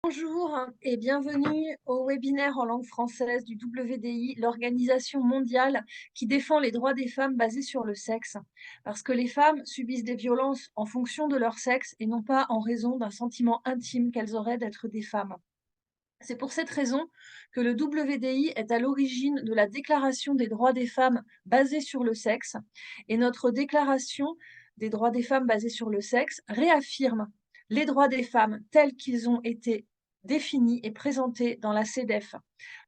Bonjour et bienvenue au webinaire en langue française du WDI, l'organisation mondiale qui défend les droits des femmes basés sur le sexe. Parce que les femmes subissent des violences en fonction de leur sexe et non pas en raison d'un sentiment intime qu'elles auraient d'être des femmes. C'est pour cette raison que le WDI est à l'origine de la Déclaration des droits des femmes basée sur le sexe, et notre Déclaration des droits des femmes basée sur le sexe réaffirme les droits des femmes tels qu'ils ont été définis et présentés dans la CEDEF.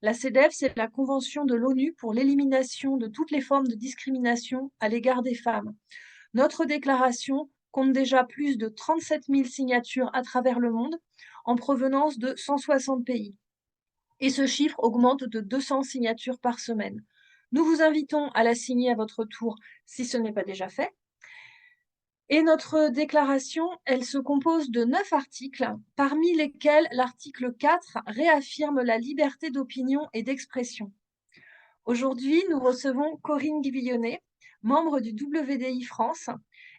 La CEDEF, c'est la Convention de l'ONU pour l'élimination de toutes les formes de discrimination à l'égard des femmes. Notre déclaration compte déjà plus de 37 000 signatures à travers le monde, en provenance de 160 pays. Et ce chiffre augmente de 200 signatures par semaine. Nous vous invitons à la signer à votre tour si ce n'est pas déjà fait. Et notre déclaration, elle se compose de 9 articles, parmi lesquels l'article 4 réaffirme la liberté d'opinion et d'expression. Aujourd'hui, nous recevons Corinne Guillonnet, membre du WDI France.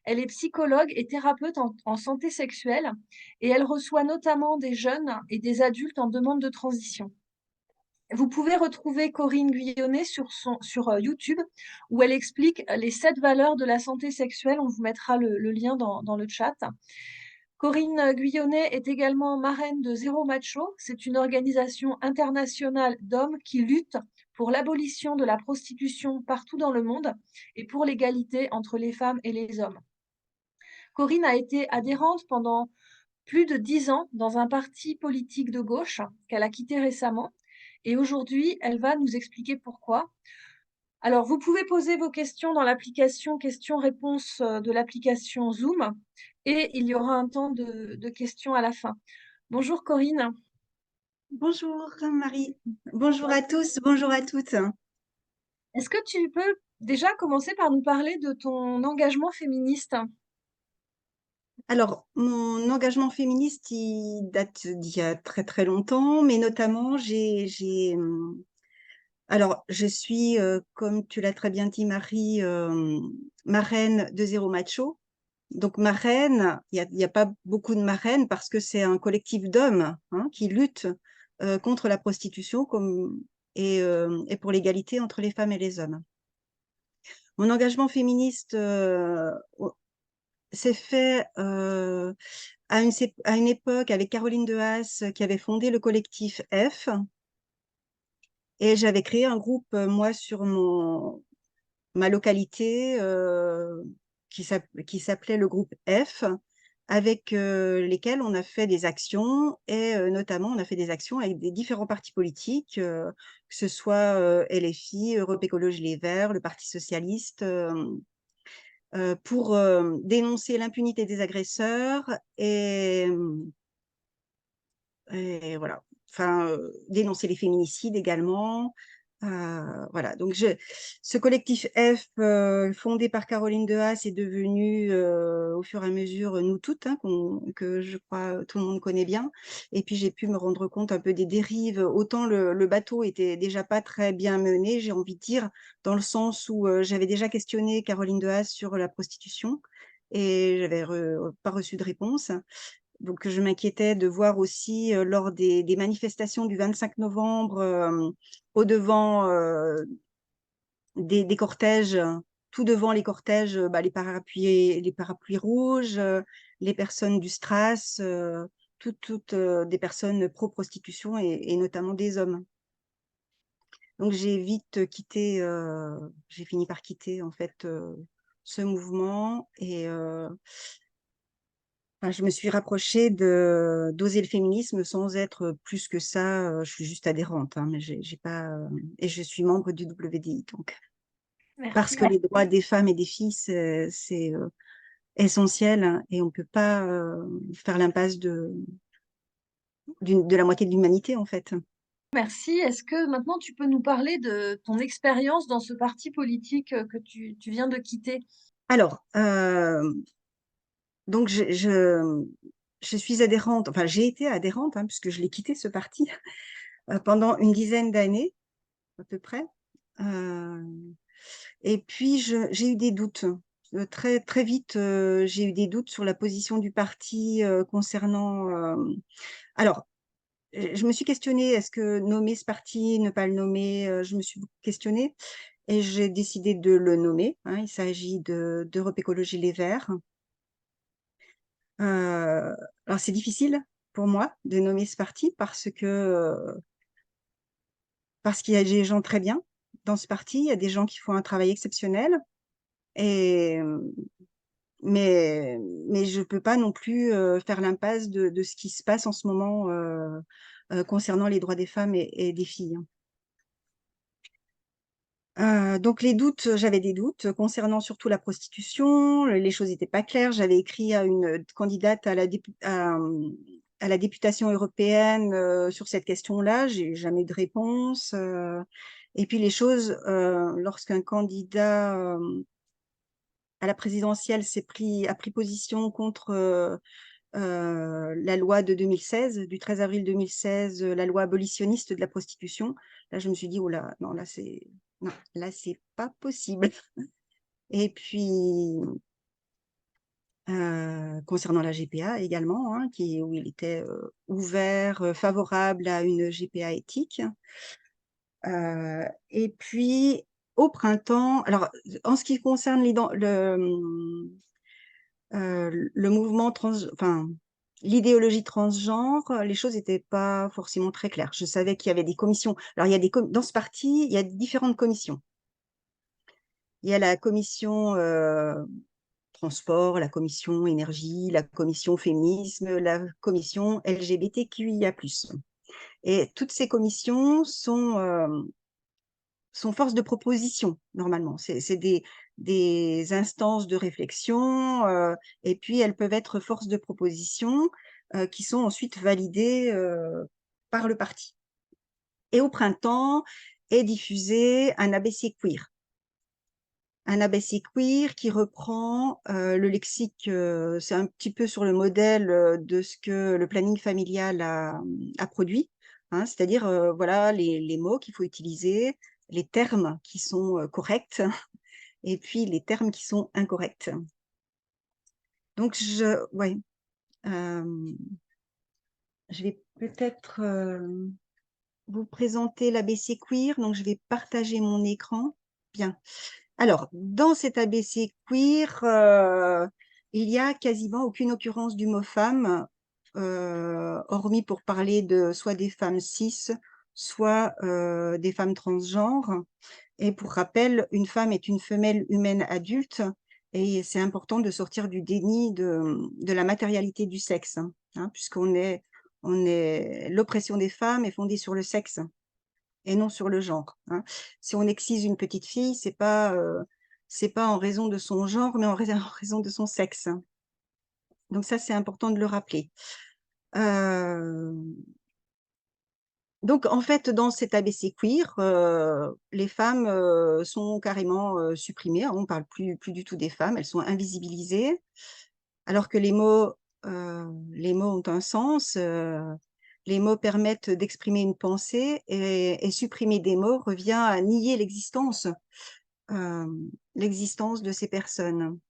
Elle est psychologue et thérapeute en santé sexuelle et elle reçoit notamment des jeunes et des adultes en demande de transition. Vous pouvez retrouver Corinne Guillonnet sur YouTube, où elle explique les 7 valeurs de la santé sexuelle. On vous mettra le lien dans le chat. Corinne Guillonnet est également marraine de Zéro Macho. C'est une organisation internationale d'hommes qui lutte pour l'abolition de la prostitution partout dans le monde et pour l'égalité entre les femmes et les hommes. Corinne a été adhérente pendant plus de 10 ans dans un parti politique de gauche qu'elle a quitté récemment. Et aujourd'hui, elle va nous expliquer pourquoi. Alors, vous pouvez poser vos questions dans l'application questions-réponses de l'application Zoom et il y aura un temps de questions à la fin. Bonjour Corinne. Bonjour Marie, bonjour à tous, bonjour à toutes. Est-ce que tu peux déjà commencer par nous parler de ton engagement féministe? Alors, mon engagement féministe, il date d'il y a très très longtemps, mais notamment, alors, je suis, comme tu l'as très bien dit Marie, marraine de Zéro Macho. Donc, marraine, il y a pas beaucoup de marraines parce que c'est un collectif d'hommes qui luttent contre la prostitution et pour l'égalité entre les femmes et les hommes. Mon engagement féministe s'est fait à une époque avec Caroline Dehaas qui avait fondé le collectif F. Et j'avais créé un groupe, moi, sur ma localité qui s'appelait le groupe F, avec lesquels on a fait des actions et notamment on a fait des actions avec des différents partis politiques, que ce soit LFI, Europe Écologie Les Verts, le Parti Socialiste, pour dénoncer l'impunité des agresseurs et voilà, enfin, dénoncer les féminicides également. Voilà, donc ce collectif F, fondé par Caroline Dehaas, est devenu au fur et à mesure Nous Toutes, que je crois tout le monde connaît bien. Et puis j'ai pu me rendre compte un peu des dérives. Autant le bateau était déjà pas très bien mené, j'ai envie de dire, dans le sens où j'avais déjà questionné Caroline Dehaas sur la prostitution et j'avais pas reçu de réponse. Donc, je m'inquiétais de voir aussi lors des manifestations du 25 novembre, au-devant des cortèges, tout devant les cortèges, les parapluies rouges, les personnes du Stras, toutes des personnes pro-prostitution et notamment des hommes. Donc, j'ai fini par quitter en fait ce mouvement et enfin, je me suis rapprochée d'Oser le féminisme sans être plus que ça. Je suis juste adhérente, mais j'ai pas. Et je suis membre du WDI, donc. Parce Merci. que les droits des femmes et des filles, c'est essentiel et on ne peut pas faire l'impasse de la moitié de l'humanité, en fait. Merci. Est-ce que maintenant tu peux nous parler de ton expérience dans ce parti politique que tu viens de quitter? Alors, donc, je suis adhérente, enfin, j'ai été adhérente, puisque je l'ai quitté, ce parti, pendant une dizaine d'années, à peu près. Euh, Et puis, j'ai eu des doutes. Très, très vite, j'ai eu des doutes sur la position du parti concernant. Alors, je me suis questionnée, est-ce que nommer ce parti, ne pas le nommer, je me suis beaucoup questionnée et j'ai décidé de le nommer, hein. Il s'agit d'Europe Écologie Les Verts. Alors c'est difficile pour moi de nommer ce parti parce qu'il y a des gens très bien dans ce parti, il y a des gens qui font un travail exceptionnel et mais mais je peux pas non plus, faire l'impasse de ce qui se passe en ce moment, concernant les droits des femmes et des filles, hein. Donc les doutes, j'avais des doutes concernant surtout la prostitution, les choses n'étaient pas claires. J'avais écrit à une candidate à la députation européenne, sur cette question-là. J'ai jamais eu de réponse, et puis les choses, lorsqu'un candidat, à la présidentielle a pris position contre, la loi de 2016, du 13 avril 2016, la loi abolitionniste de la prostitution. Là, je me suis dit: «Oh là, non, là, c'est pas possible». Et puis, concernant la GPA également, hein, où il était, ouvert, favorable à une GPA éthique. Et puis au printemps alors, en ce qui concerne le mouvement enfin, l'idéologie transgenre, les choses n'étaient pas forcément très claires. Je savais qu'il y avait des commissions. Alors il y a dans ce parti, il y a différentes commissions. Il y a la commission, transport, la commission énergie, la commission féminisme, la commission LGBTQIA+. Et toutes ces commissions sont force de proposition normalement. C'est des instances de réflexion, et puis elles peuvent être force de proposition, qui sont ensuite validées, par le parti. Et au printemps est diffusé un ABC queer. Un ABC queer qui reprend, le lexique, c'est un petit peu sur le modèle, de ce que le planning familial a produit, hein. C'est-à-dire, voilà les mots qu'il faut utiliser, les termes qui sont, corrects et puis les termes qui sont incorrects. Donc ouais, hem, je vais peut-être, vous présenter l'ABC queer, donc je vais partager mon écran. Bien. Alors, dans cet ABC queer, il y a quasiment aucune occurrence du mot femme, hormis pour parler de soit des femmes cis, soit, des femmes transgenres. Et pour rappel, une femme est une femelle humaine adulte et c'est important de sortir du déni de la matérialité du sexe, hein, puisqu'on est l'oppression des femmes est fondée sur le sexe et non sur le genre, hein. Si on excise une petite fille, c'est pas en raison de son genre, mais en raison de son sexe. Donc ça, c'est important de le rappeler. Hem, donc en fait, dans cet ABC queer, les femmes, sont carrément, supprimées, hein. On parle plus du tout des femmes, elles sont invisibilisées, alors que les mots ont un sens, les mots permettent d'exprimer une pensée et supprimer des mots revient à nier l'existence de ces personnes.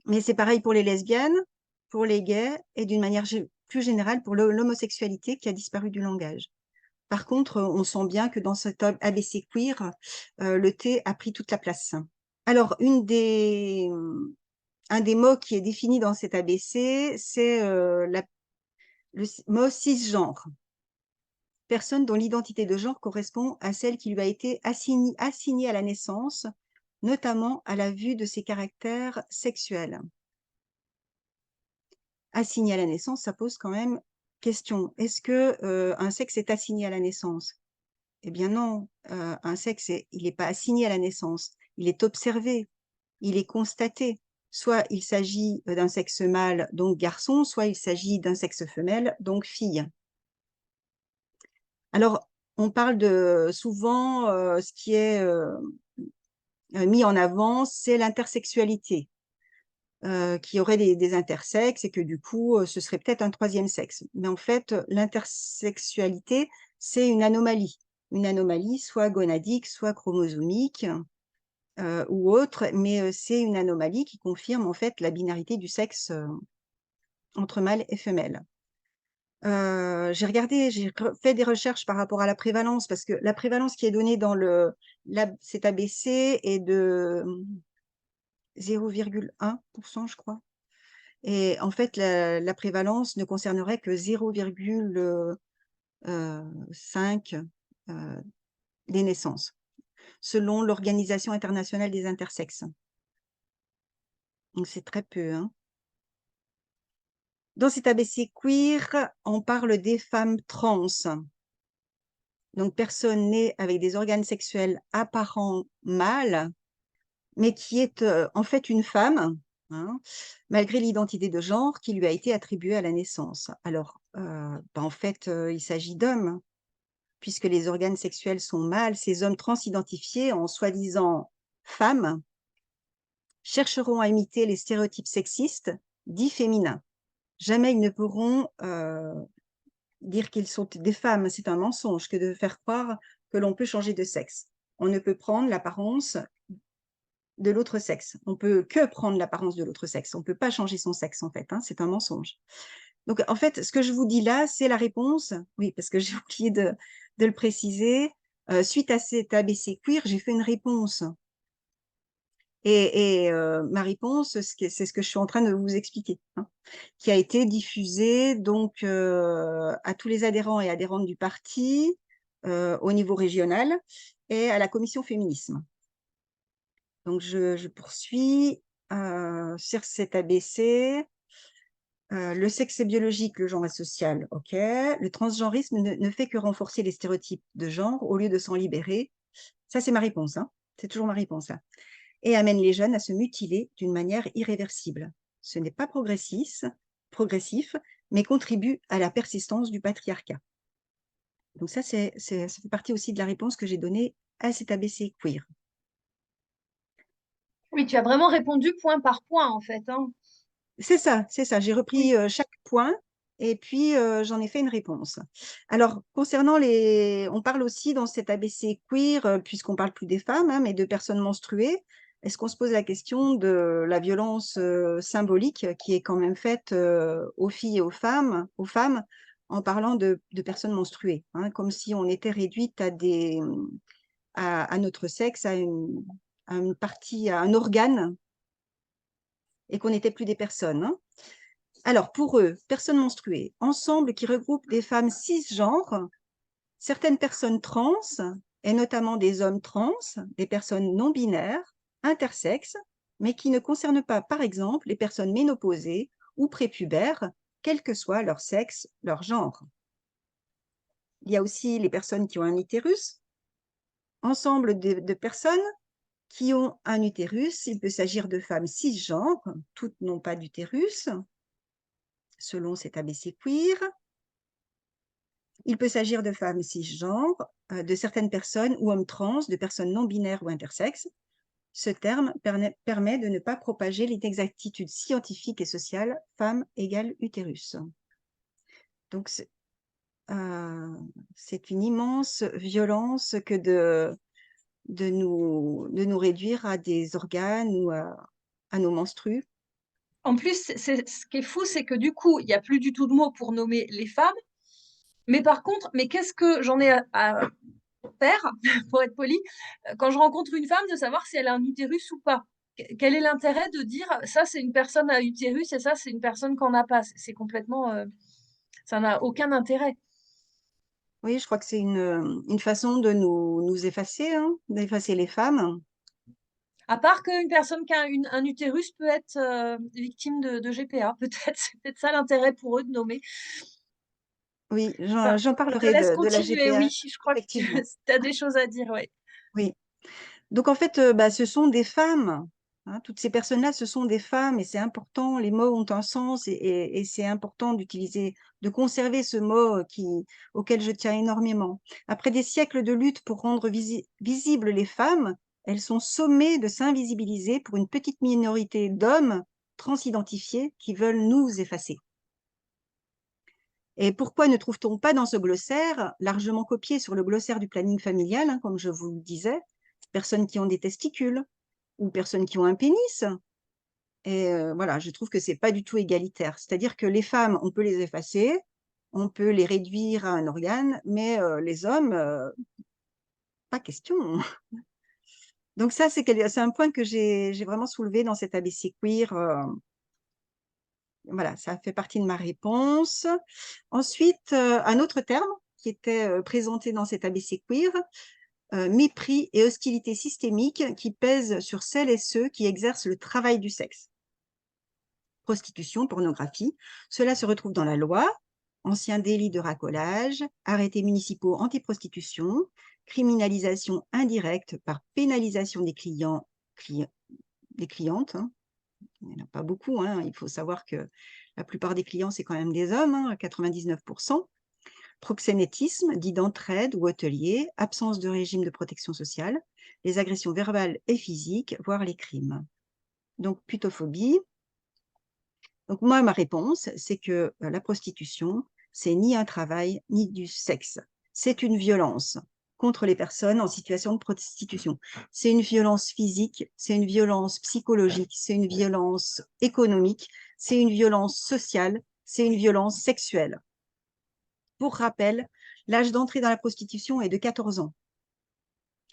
Mais c'est pareil pour les lesbiennes, pour les gays et d'une manière plus générale pour l'homosexualité qui a disparu du langage. Par contre, on sent bien que dans cet ABC queer, le T a pris toute la place. Alors un des mots qui est défini dans cet ABC, c'est, le mot cisgenre. Personne dont l'identité de genre correspond à celle qui lui a été assignée à la naissance, notamment à la vue de ses caractères sexuels. Assigné à la naissance, ça pose quand même question. Est-ce que, un sexe est assigné à la naissance? Eh bien non, un sexe il n'est pas assigné à la naissance, il est observé, il est constaté. Soit il s'agit, d'un sexe mâle, donc garçon, soit il s'agit d'un sexe femelle, donc fille. Alors, on parle souvent, ce qui est, mis en avant, c'est l'intersexualité, qu'il y aurait des intersexes et que du coup, ce serait peut-être un troisième sexe. Mais en fait, l'intersexualité, c'est une anomalie soit gonadique, soit chromosomique, ou autre, mais c'est une anomalie qui confirme en fait la binarité du sexe, entre mâle et femelle. j'ai fait des recherches par rapport à la prévalence, parce que la prévalence qui est donnée dans cet ABC est de 0,1%, je crois. Et en fait, la prévalence ne concernerait que 0,5 des naissances, selon l'Organisation internationale des intersexes. Donc, c'est très peu, hein. Dans cet ABC queer, on parle des femmes trans. Donc, personne née avec des organes sexuels apparents mâles, mais qui est en fait une femme, hein, malgré l'identité de genre qui lui a été attribuée à la naissance. Alors, en fait, il s'agit d'hommes, puisque les organes sexuels sont mâles. Ces hommes transidentifiés en soi-disant femmes chercheront à imiter les stéréotypes sexistes dits féminins. Jamais ils ne pourront dire qu'ils sont des femmes. C'est un mensonge que de faire croire que l'on peut changer de sexe. On ne peut prendre l'apparence de l'autre sexe. On peut que prendre l'apparence de l'autre sexe. On ne peut pas changer son sexe, en fait, hein. C'est un mensonge. Donc, en fait, ce que je vous dis là, c'est la réponse. Oui, parce que j'ai oublié de le préciser. Suite à cet ABC queer, j'ai fait une réponse. Et ma réponse, c'est ce que je suis en train de vous expliquer, hein, qui a été diffusée donc à tous les adhérents et adhérentes du parti au niveau régional et à la commission féminisme. Donc, je poursuis sur cet ABC. Le sexe est biologique, le genre est social, ok. Le transgenrisme ne fait que renforcer les stéréotypes de genre au lieu de s'en libérer. Ça, c'est ma réponse, hein. C'est toujours ma réponse, là. Et amène les jeunes à se mutiler d'une manière irréversible. Ce n'est pas progressif, mais contribue à la persistance du patriarcat. Donc ça fait partie aussi de la réponse que j'ai donnée à cet ABC queer. Oui, tu as vraiment répondu point par point, en fait, hein. C'est ça, c'est ça. J'ai repris Oui. chaque point et puis j'en ai fait une réponse. Alors, concernant on parle aussi dans cet ABC queer, puisqu'on parle plus des femmes, hein, mais de personnes menstruées. Est-ce qu'on se pose la question de la violence symbolique qui est quand même faite aux filles et aux femmes, en parlant de personnes menstruées, hein, comme si on était réduite à notre sexe, à une partie, à un organe, et qu'on n'était plus des personnes, hein. Alors, pour eux, personnes menstruées, ensemble qui regroupe des femmes cisgenres, certaines personnes trans, et notamment des hommes trans, des personnes non binaires, intersexes, mais qui ne concernent pas, par exemple, les personnes ménopausées ou prépubères, quel que soit leur sexe, leur genre. Il y a aussi les personnes qui ont un utérus, ensemble de personnes qui ont un utérus. Il peut s'agir de femmes cisgenres, toutes n'ont pas d'utérus, selon cet ABC queer. Il peut s'agir de femmes cisgenres, de certaines personnes ou hommes trans, de personnes non binaires ou intersexes. Ce terme permet de ne pas propager l'inexactitude scientifique et sociale femme égale utérus. Donc, c'est une immense violence que de nous réduire à des organes ou à nos menstrues. En plus, ce qui est fou, c'est que du coup, il n'y a plus du tout de mots pour nommer les femmes. Mais par contre, mais qu'est-ce que j'en ai à faire, pour être poli, quand je rencontre une femme, de savoir si elle a un utérus ou pas? Quel est l'intérêt de dire ça, c'est une personne à utérus et ça, c'est une personne qui n'en a pas? C'est complètement. Ça n'a aucun intérêt. Oui, je crois que c'est une façon de nous effacer, hein, d'effacer les femmes. À part qu'une personne qui a un utérus peut être victime de GPA, peut-être. C'est peut-être ça l'intérêt pour eux de nommer. Oui, Enfin, j'en je te parlerai laisse de la continuer, GPA, oui. Je crois que tu effectivement. as des choses à dire, oui. Oui. Donc, en fait, ce sont des femmes, hein. Toutes ces personnes-là, ce sont des femmes et c'est important. Les mots ont un sens et c'est important d'utiliser, de conserver ce mot auquel je tiens énormément. Après des siècles de lutte pour rendre visibles les femmes, elles sont sommées de s'invisibiliser pour une petite minorité d'hommes transidentifiés qui veulent nous effacer. Et pourquoi ne trouve-t-on pas dans ce glossaire, largement copié sur le glossaire du planning familial, hein, comme je vous le disais, personnes qui ont des testicules ou personnes qui ont un pénis? Et voilà, je trouve que c'est pas du tout égalitaire. C'est-à-dire que les femmes, on peut les effacer, on peut les réduire à un organe, mais les hommes, pas question. Donc ça, c'est un point que j'ai vraiment soulevé dans cet ABC queer. Voilà, ça fait partie de ma réponse. Ensuite, un autre terme qui était présenté dans cet ABC queer, mépris et hostilité systémique qui pèsent sur celles et ceux qui exercent le travail du sexe. Prostitution, pornographie, cela se retrouve dans la loi, ancien délit de racolage, arrêtés municipaux anti-prostitution, criminalisation indirecte par pénalisation des des clientes, hein. Il n'y en a pas beaucoup, hein. Il faut savoir que la plupart des clients, c'est quand même des hommes, hein, à 99%. Proxénétisme, dit d'entraide ou hôtelier, absence de régime de protection sociale, les agressions verbales et physiques, voire les crimes. Donc, putophobie. Donc, moi, ma réponse, c'est que la prostitution, c'est ni un travail, ni du sexe. C'est une violence contre les personnes en situation de prostitution. C'est une violence physique, c'est une violence psychologique, c'est une violence économique, c'est une violence sociale, c'est une violence sexuelle. Pour rappel, l'âge d'entrée dans la prostitution est de 14 ans.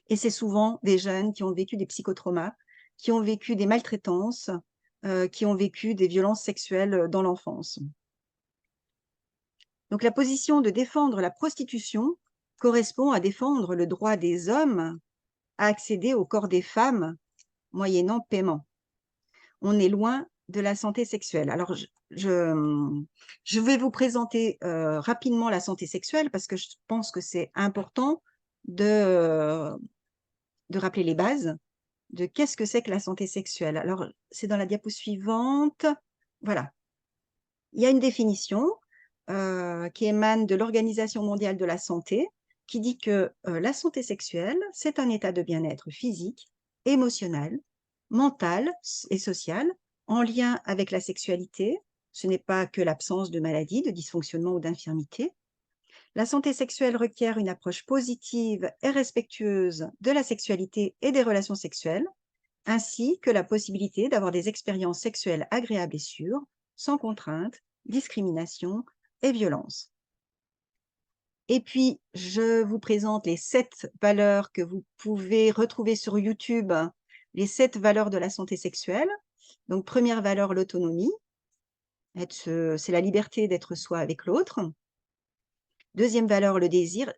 Et c'est souvent des jeunes qui ont vécu des psychotraumas, qui ont vécu des maltraitances, qui ont vécu des violences sexuelles dans l'enfance. Donc la position de défendre la prostitution correspond à défendre le droit des hommes à accéder au corps des femmes moyennant paiement. On est loin de la santé sexuelle. Alors, je vais vous présenter rapidement la santé sexuelle parce que je pense que c'est important de rappeler les bases de qu'est-ce que c'est que la santé sexuelle. Alors, c'est dans la diapo suivante. Voilà. Il y a une définition qui émane de l'Organisation mondiale de la santé qui dit que la santé sexuelle, c'est un état de bien-être physique, émotionnel, mental et social en lien avec la sexualité. Ce n'est pas que l'absence de maladie, de dysfonctionnement ou d'infirmité. La santé sexuelle requiert une approche positive et respectueuse de la sexualité et des relations sexuelles, ainsi que la possibilité d'avoir des expériences sexuelles agréables et sûres, sans contrainte, discrimination et violence. Et puis, je vous présente les 7 valeurs que vous pouvez retrouver sur YouTube, les 7 valeurs de la santé sexuelle. Donc, première valeur, l'autonomie. C'est la liberté d'être soi avec l'autre. Deuxième valeur, le désir.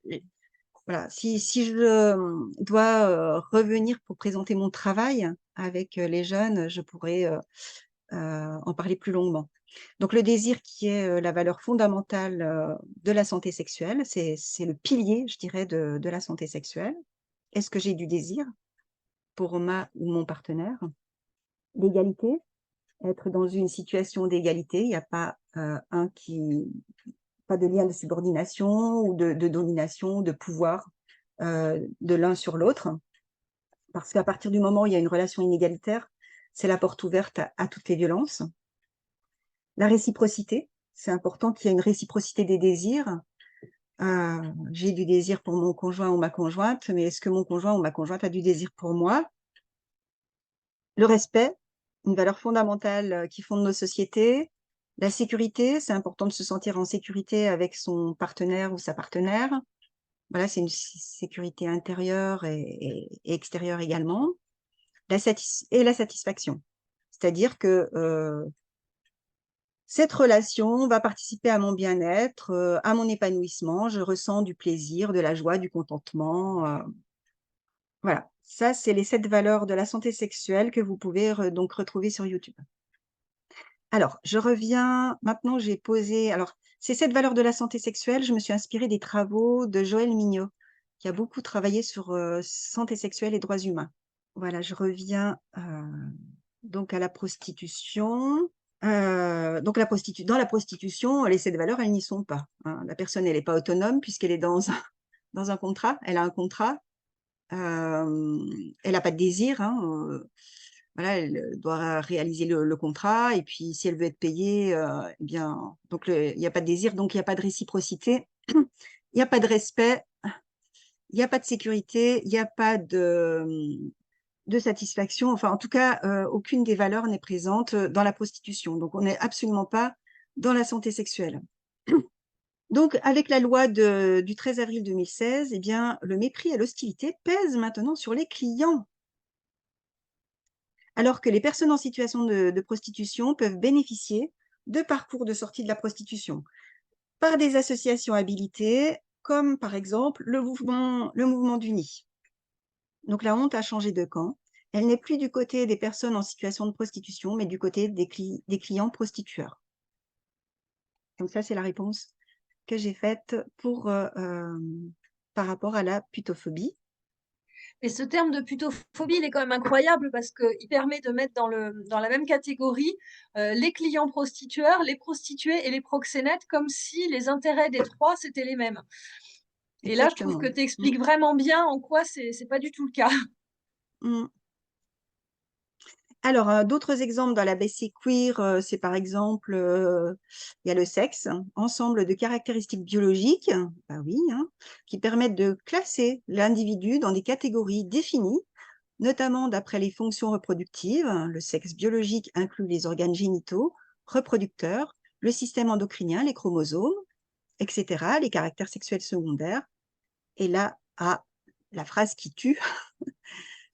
Voilà, si je dois revenir pour présenter mon travail avec les jeunes, je pourrais en parler plus longuement. Donc, le désir qui est la valeur fondamentale de la santé sexuelle, c'est le pilier, je dirais, de la santé sexuelle. Est-ce que j'ai du désir pour ma ou mon partenaire? L'égalité, être dans une situation d'égalité, il n'y a pas pas de lien de subordination ou de domination, de pouvoir de l'un sur l'autre. Parce qu'à partir du moment où il y a une relation inégalitaire, c'est la porte ouverte à toutes les violences. La réciprocité, c'est important qu'il y ait une réciprocité des désirs. J'ai du désir pour mon conjoint ou ma conjointe, mais est-ce que mon conjoint ou ma conjointe a du désir pour moi? Le respect, une valeur fondamentale qui fonde nos sociétés. La sécurité, c'est important de se sentir en sécurité avec son partenaire ou sa partenaire. Voilà, c'est une sécurité intérieure et extérieure également. La satisfaction, c'est-à-dire que cette relation va participer à mon bien-être, à mon épanouissement. Je ressens du plaisir, de la joie, du contentement. Voilà, ça, c'est les 7 valeurs de la santé sexuelle que vous pouvez donc retrouver sur YouTube. Alors, je reviens, maintenant j'ai posé, alors ces 7 valeurs de la santé sexuelle, je me suis inspirée des travaux de Joël Mignot, qui a beaucoup travaillé sur santé sexuelle et droits humains. Voilà, je reviens donc à la prostitution. Donc dans la prostitution, les 7 valeurs, elles n'y sont pas, hein. La personne, elle n'est pas autonome puisqu'elle est dans un contrat, elle a un contrat, elle n'a pas de désir, hein, voilà, elle doit réaliser le contrat et puis si elle veut être payée, eh bien, donc il n'y a pas de désir, donc il n'y a pas de réciprocité, il n'y a pas de respect, il n'y a pas de sécurité, il n'y a pas de satisfaction. Enfin, en tout cas, aucune des valeurs n'est présente dans la prostitution. Donc, on n'est absolument pas dans la santé sexuelle. Donc, avec la loi du 13 avril 2016, eh bien, le mépris et l'hostilité pèsent maintenant sur les clients, alors que les personnes en situation de prostitution peuvent bénéficier de parcours de sortie de la prostitution par des associations habilitées, comme par exemple le mouvement du Nid. Donc la honte a changé de camp. Elle n'est plus du côté des personnes en situation de prostitution, mais du côté des clients prostitueurs. Donc ça, c'est la réponse que j'ai faite par rapport à la putophobie. Et ce terme de putophobie, il est quand même incroyable parce qu'il permet de mettre dans la même catégorie les clients prostitueurs, les prostituées et les proxénètes, comme si les intérêts des trois, c'était les mêmes. Et là, je trouve que Exactement. tu expliques vraiment bien en quoi c'est pas du tout le cas. Mm. Alors, d'autres exemples dans la l'ABC queer, c'est par exemple, il y a le sexe, hein, ensemble de caractéristiques biologiques, bah oui, hein, qui permettent de classer l'individu dans des catégories définies, notamment d'après les fonctions reproductives. Le sexe biologique inclut les organes génitaux, reproducteurs, le système endocrinien, les chromosomes, etc., les caractères sexuels secondaires. Et là, la phrase qui tue,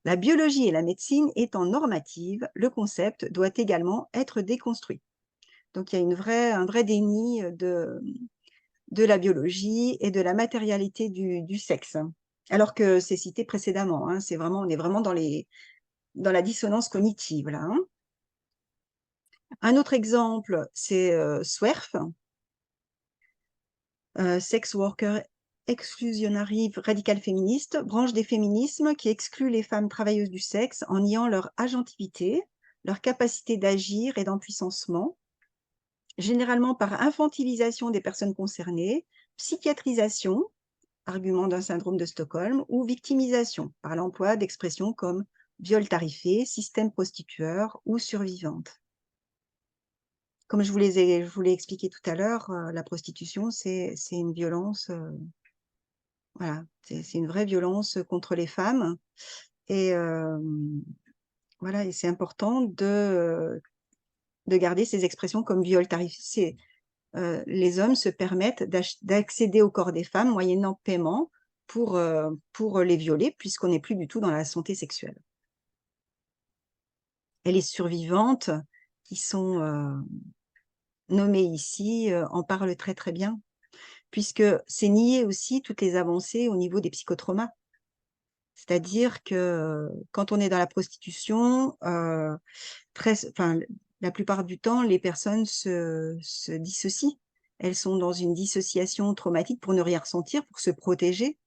la biologie et la médecine étant normatives, le concept doit également être déconstruit. Donc, il y a un vrai déni de la biologie et de la matérialité du sexe, alors que c'est cité précédemment. Hein, on est vraiment dans la dissonance cognitive, là. Hein. Un autre exemple, c'est SWERF, Sex Worker Exclusionary Radical Féministe, branche des féminismes qui exclut les femmes travailleuses du sexe en niant leur agentivité, leur capacité d'agir et d'empuissancement, généralement par infantilisation des personnes concernées, psychiatrisation, argument d'un syndrome de Stockholm, ou victimisation par l'emploi d'expressions comme viol tarifé, prostitueur ou survivante. Comme je vous l'ai expliqué tout à l'heure, la prostitution, c'est une violence, voilà, c'est une vraie violence contre les femmes. Et voilà, et c'est important de garder ces expressions comme viol tarifé. Les hommes se permettent d'accéder au corps des femmes moyennant paiement pour les violer, puisqu'on n'est plus du tout dans la santé sexuelle. Et les survivantes qui sont nommées ici en parlent très très bien, puisque c'est nier aussi toutes les avancées au niveau des psychotraumas. C'est-à-dire que quand on est dans la prostitution, enfin, la plupart du temps, les personnes se dissocient. Elles sont dans une dissociation traumatique pour ne rien ressentir, pour se protéger.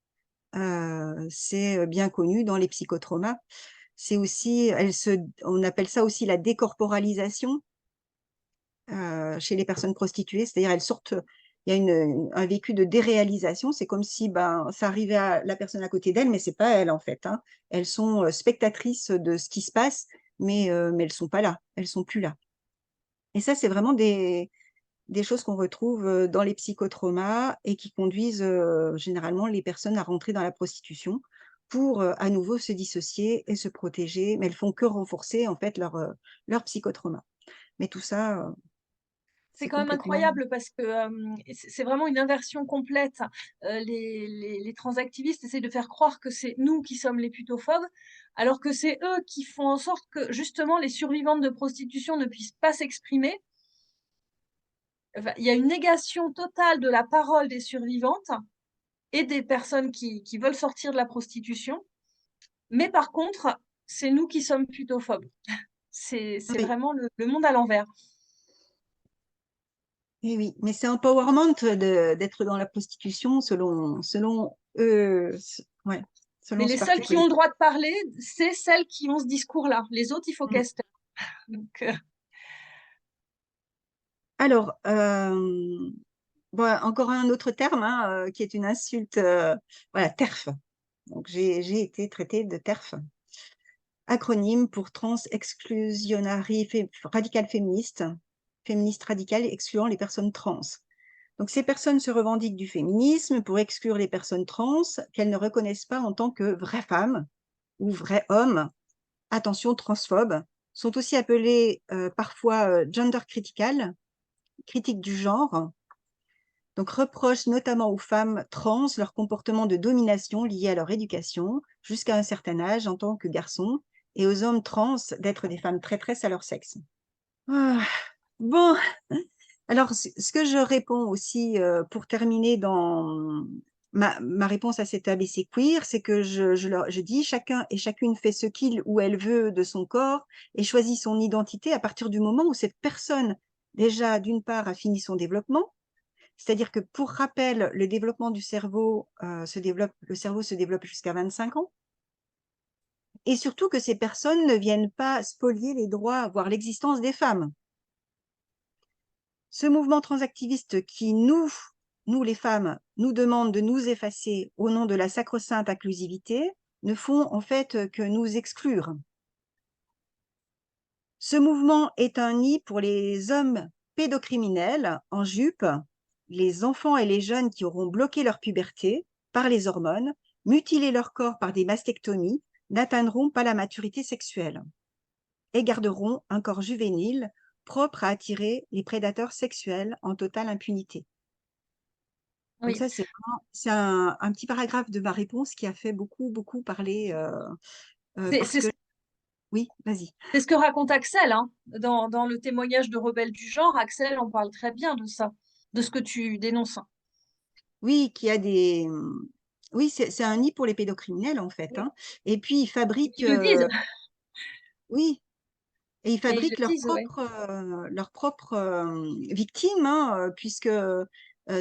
C'est bien connu dans les psychotraumas. C'est aussi, on appelle ça aussi la décorporalisation chez les personnes prostituées. C'est-à-dire, elles sortent, il y a un vécu de déréalisation. C'est comme si ça arrivait à la personne à côté d'elle, mais c'est pas elle en fait. Hein. Elles sont spectatrices de ce qui se passe, mais elles sont pas là. Elles sont plus là. Et ça, c'est vraiment des choses qu'on retrouve dans les psychotraumas et qui conduisent généralement les personnes à rentrer dans la prostitution pour à nouveau se dissocier et se protéger, mais elles font que renforcer en fait leur psychotrauma. Mais tout ça, C'est c'est quand même complètement… incroyable parce que c'est vraiment une inversion complète. Les transactivistes essaient de faire croire que c'est nous qui sommes les putophobes, alors que c'est eux qui font en sorte que justement les survivantes de prostitution ne puissent pas s'exprimer. Enfin, il y a une négation totale de la parole des survivantes et des personnes qui veulent sortir de la prostitution. Mais par contre, c'est nous qui sommes putophobes. C'est Oui, vraiment le monde à l'envers. oui, oui. Mais c'est empowerment d'être dans la prostitution selon eux, ouais, Mais selon ce les seules parti qui ont le politique. droit de parler, c'est celles qui ont ce discours-là. Les autres, il faut Mm. qu'elles se taisent. Donc, Alors, bon, encore un autre terme hein, qui est une insulte, voilà, TERF. Donc, j'ai été traitée de TERF. Acronyme pour Trans Exclusionary Radical Féministe, féministe radicale excluant les personnes trans. Donc, ces personnes se revendiquent du féminisme pour exclure les personnes trans qu'elles ne reconnaissent pas en tant que vraies femmes ou vrais hommes. Attention, transphobes, sont aussi appelées parfois gender critical, critique du genre, Donc, reproche notamment aux femmes trans leur comportement de domination lié à leur éducation jusqu'à un certain âge en tant que garçons et aux hommes trans d'être des femmes traîtresses à leur sexe. Ah, bon, alors ce que je réponds aussi pour terminer dans ma réponse à cet ABC queer, c'est que je dis chacun et chacune fait ce qu'il ou elle veut de son corps et choisit son identité à partir du moment où cette personne, déjà d'une part, a fini son développement. C'est-à-dire que pour rappel, le développement du cerveau le cerveau se développe jusqu'à 25 ans. Et surtout que ces personnes ne viennent pas spolier les droits, voire l'existence des femmes. Ce mouvement transactiviste qui nous les femmes, nous demande de nous effacer au nom de la sacro-sainte inclusivité, ne font en fait que nous exclure. Ce mouvement est un nid pour les hommes pédocriminels en jupe, les enfants et les jeunes qui auront bloqué leur puberté par les hormones, mutilé leur corps par des mastectomies, n'atteindront pas la maturité sexuelle et garderont un corps juvénile propre à attirer les prédateurs sexuels en totale impunité. Donc Oui, ça, c'est un petit paragraphe de ma réponse qui a fait beaucoup, beaucoup parler c'est parce c'est que... Oui, vas-y. c'est ce que raconte Axel, hein. Dans le témoignage de Rebelle du genre, Axel en parle très bien de ça, de ce que tu dénonces. Oui, qui a des... Oui, c'est un nid pour les pédocriminels, en fait, Oui. hein. Et puis, Ils le disent, oui, et ils et ils le fabriquent disent, oui. leurs propres victimes, hein, puisque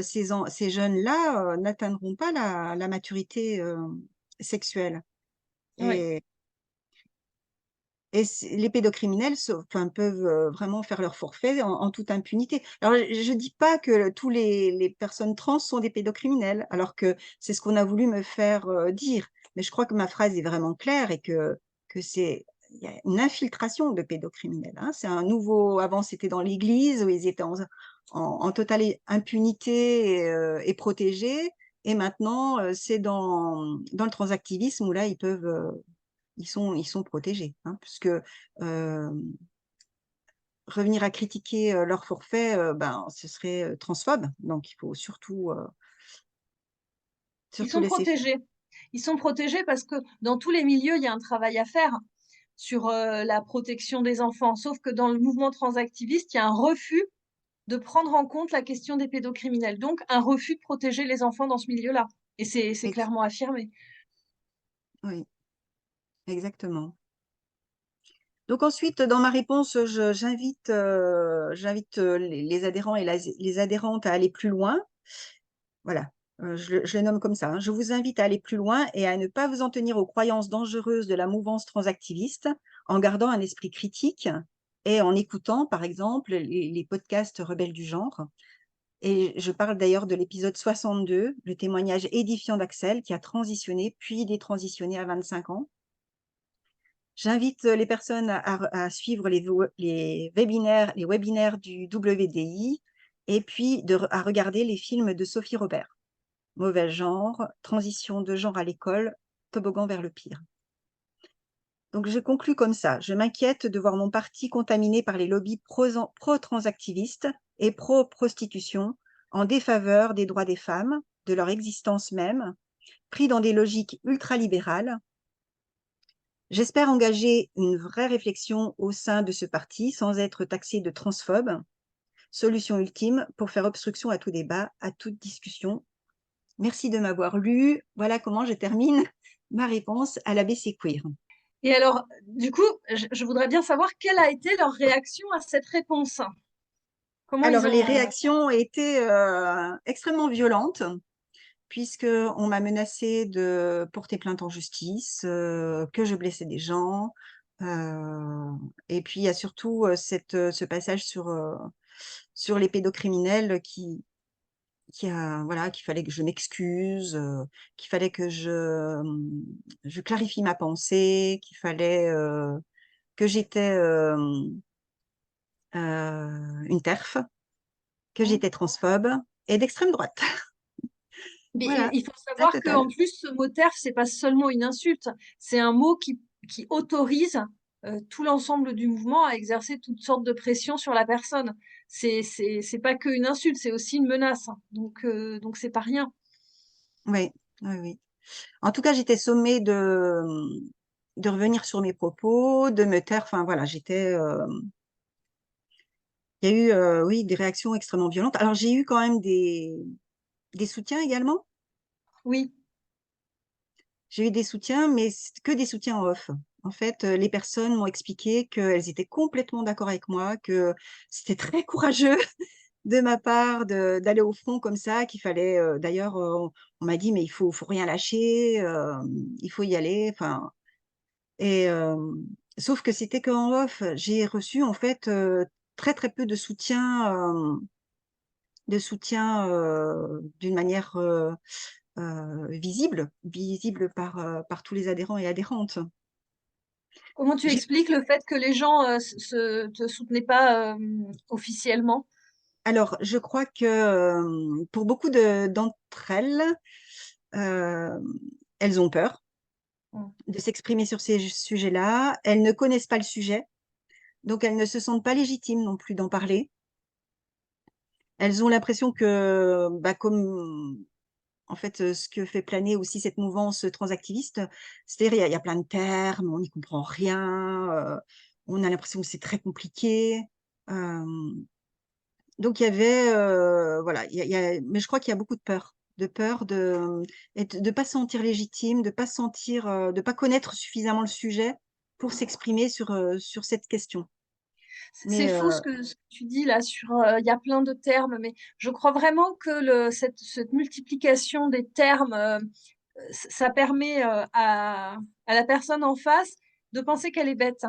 ces jeunes-là n'atteindront pas la maturité sexuelle. Oui. Et, les pédocriminels enfin, peuvent vraiment faire leur forfait en toute impunité. Alors, je ne dis pas que tous les personnes trans sont des pédocriminels, alors que c'est ce qu'on a voulu me faire dire. Mais je crois que ma phrase est vraiment claire et que il y a une infiltration de pédocriminels, hein. C'est un nouveau... Avant, c'était dans l'Église où ils étaient en totale impunité et protégés. Et maintenant, c'est dans le transactivisme où là, ils sont protégés, hein, puisque revenir à critiquer leur forfait, ben, ce serait transphobe. Donc, il faut Ils surtout sont laisser faire. protégés. Ils sont protégés parce que dans tous les milieux, il y a un travail à faire sur la protection des enfants. Sauf que dans le mouvement transactiviste, il y a un refus de prendre en compte la question des pédocriminels. Donc, un refus de protéger les enfants dans ce milieu-là. Et c'est Ex- clairement affirmé. oui, exactement. Donc ensuite, dans ma réponse, j'invite les adhérents et les adhérentes à aller plus loin. Voilà, je les nomme comme ça, hein. Je vous invite à aller plus loin et à ne pas vous en tenir aux croyances dangereuses de la mouvance transactiviste, en gardant un esprit critique et en écoutant, par exemple, les podcasts Rebelles du genre. Et je parle d'ailleurs de l'épisode 62, le témoignage édifiant d'Axel, qui a transitionné, puis détransitionné à 25 ans. J'invite les personnes à suivre les webinaires du WDI et puis à regarder les films de Sophie Robert. Mauvais genre, transition de genre à l'école, toboggan vers le pire. Donc je conclus comme ça. Je m'inquiète de voir mon parti contaminé par les lobbies pro-transactivistes et pro-prostitution en défaveur des droits des femmes, de leur existence même, pris dans des logiques ultralibérales. J'espère engager une vraie réflexion au sein de ce parti sans être taxé de transphobe. Solution ultime pour faire obstruction à tout débat, à toute discussion. Merci de m'avoir lu. Voilà comment je termine ma réponse à l'ABC Queer. Et alors, du coup, je voudrais bien savoir quelle a été leur réaction à cette réponse. Comment ils Alors, les ont... réactions étaient extrêmement violentes, puisqu'on m'a menacé de porter plainte en justice, que je blessais des gens. Et puis, il y a surtout ce passage sur les pédocriminels voilà, qu'il fallait que je m'excuse, qu'il fallait que je clarifie ma pensée, qu'il fallait que j'étais une TERF, que Hmm. j'étais transphobe et d'extrême droite. Mais Voilà, il faut la savoir qu'en totale. plus, ce mot TERF, c'est pas seulement une insulte, c'est un mot qui autorise tout l'ensemble du mouvement à exercer toutes sortes de pressions sur la personne. c'est pas qu'une insulte, c'est aussi une menace, hein. Donc c'est pas rien. Oui, oui, oui. En tout cas, j'étais sommée de revenir sur mes propos, de me taire. Enfin, voilà, il y a eu, oui, des réactions extrêmement violentes. Alors, j'ai eu quand même des soutiens également. Oui. J'ai eu des soutiens, mais que des soutiens en off. En fait, les personnes m'ont expliqué qu'elles étaient complètement d'accord avec moi, que c'était très courageux de ma part d'aller au front comme ça, qu'il fallait, d'ailleurs, on m'a dit, mais faut rien lâcher, il faut y aller. Enfin, et sauf que c'était qu'en off. J'ai reçu en fait très très peu de soutien d'une manière visible par tous les adhérents et adhérentes. Comment tu J'ai- expliques le fait que les gens te soutenaient pas officiellement? Alors, je crois que pour beaucoup d'entre elles, euh, elles ont peur Mm. de s'exprimer sur ces sujets-là. Elles ne connaissent pas le sujet, donc elles ne se sentent pas légitimes non plus d'en parler. Elles ont l'impression que, bah, comme en fait, ce que fait planer aussi cette mouvance transactiviste, c'est-à-dire il y a plein de termes, on n'y comprend rien, on a l'impression que c'est très compliqué. Hem, donc il y avait, voilà, mais je crois qu'il y a beaucoup de peur de pas se sentir légitime, de pas se sentir, de pas connaître suffisamment le sujet pour s'exprimer sur cette question. C'est Mais fou ce que tu dis là sur il y a plein de termes, mais je crois vraiment que cette multiplication des termes, ça permet à la personne en face de penser qu'elle est bête.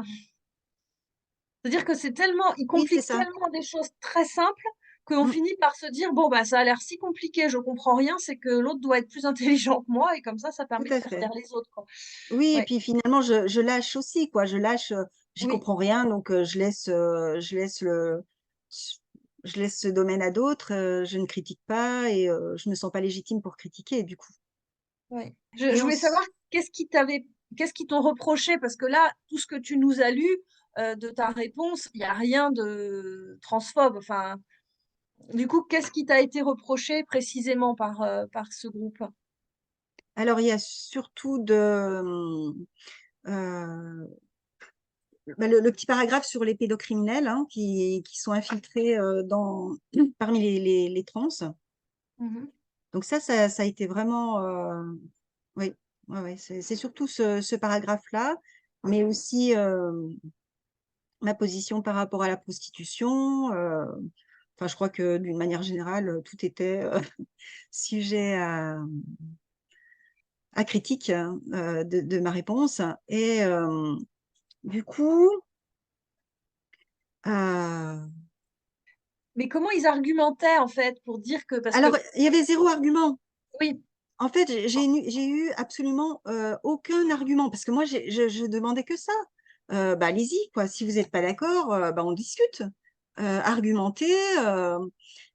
C'est-à-dire que c'est tellement, il oui, c'est complique ça. tellement des choses très simples qu'on Mmh, finit par se dire bon bah ça a l'air si compliqué, je comprends rien, c'est que l'autre doit être plus intelligent que moi et comme ça tout permet de à faire fait. taire les autres, quoi. Oui et Ouais, puis finalement je lâche aussi quoi, je lâche, j'y oui, comprends rien donc je laisse ce domaine à d'autres, je ne critique pas et je me sens pas légitime pour critiquer du coup. ouais. Et Je voulais savoir ensuite, qu'est-ce qui t'ont reproché? Parce que là, tout ce que tu nous as lu de ta réponse, il n'y a rien de transphobe. Enfin, du coup, qu'est-ce qui t'a été reproché précisément par ce groupe? alors il y a surtout le petit paragraphe sur les pédocriminels, hein, qui sont infiltrés, parmi les trans. Mhm. Donc ça a été vraiment, oui, ouais, ouais, c'est surtout ce paragraphe-là, mais aussi, ma position par rapport à la prostitution, enfin, je crois que d'une manière générale, tout était, sujet à critique, hein, de ma réponse et du coup, heu, Mais comment ils argumentaient en fait pour dire que parce alors que il y avait zéro argument. oui. En fait, j'ai eu absolument, aucun argument parce que moi je demandais que ça. Bah, allez-y quoi, si vous n'êtes pas d'accord, bah, on discute. Argumentez,